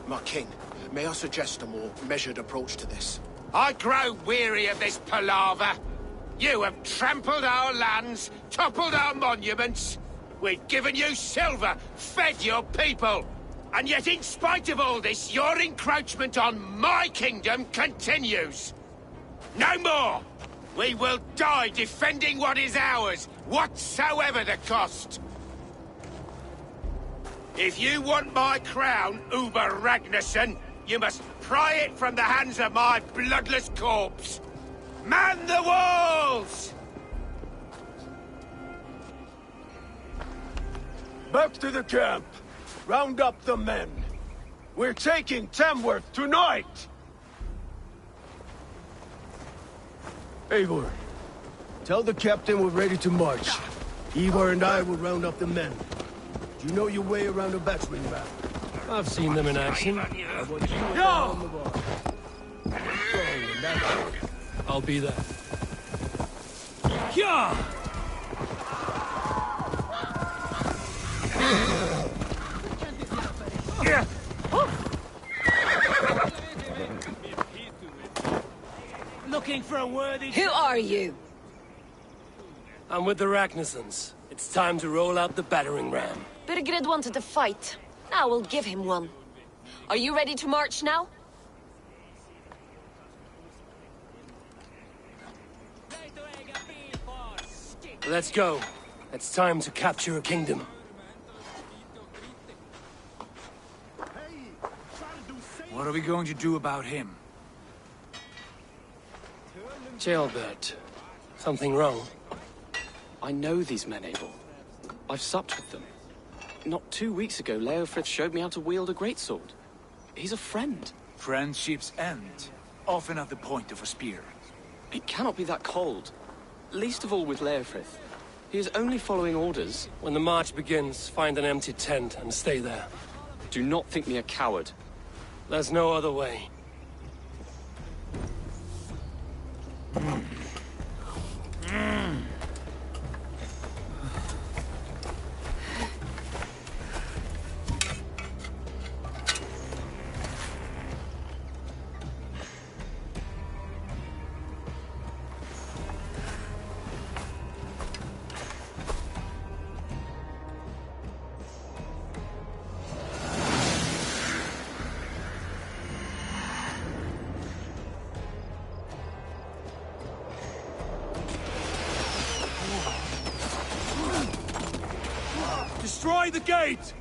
[SPEAKER 8] My king, may I suggest a more measured approach to this?
[SPEAKER 2] I grow weary of this palaver. You have trampled our lands, toppled our monuments. We've given you silver, fed your people. And yet in spite of all this, your encroachment on my kingdom continues. No more! We will die defending what is ours, whatsoever the cost. If you want my crown, Uber Ragnarsson, you must pry it from the hands of my bloodless corpse. Man the walls!
[SPEAKER 25] Back to the camp. Round up the men. We're taking Tamworth tonight! Eivor, tell the captain we're ready to march. Ivar and I will round up the men. Do you know your way around a battering ram?
[SPEAKER 10] I've seen them in action.
[SPEAKER 25] No!
[SPEAKER 10] I'll be there. Yeah!
[SPEAKER 24] Looking for a worthy...
[SPEAKER 12] Who are you?
[SPEAKER 10] I'm with the Ragnarsons. It's time to roll out the battering ram.
[SPEAKER 21] Burgred wanted to fight. Now we'll give him one. Are you ready to march now?
[SPEAKER 10] Let's go. It's time to capture a kingdom.
[SPEAKER 5] What are we going to do about him?
[SPEAKER 10] Jailbird. Something wrong?
[SPEAKER 9] I know these men, Abel. I've supped with them. Not 2 weeks ago, Leofrith showed me how to wield a greatsword. He's a friend.
[SPEAKER 5] Friendships end, often at the point of a spear.
[SPEAKER 9] It cannot be that cold. Least of all with Leofrith. He is only following orders.
[SPEAKER 10] When the march begins, find an empty tent and stay there.
[SPEAKER 9] Do not think me a coward.
[SPEAKER 10] There's no other way.
[SPEAKER 5] Destroy the gate!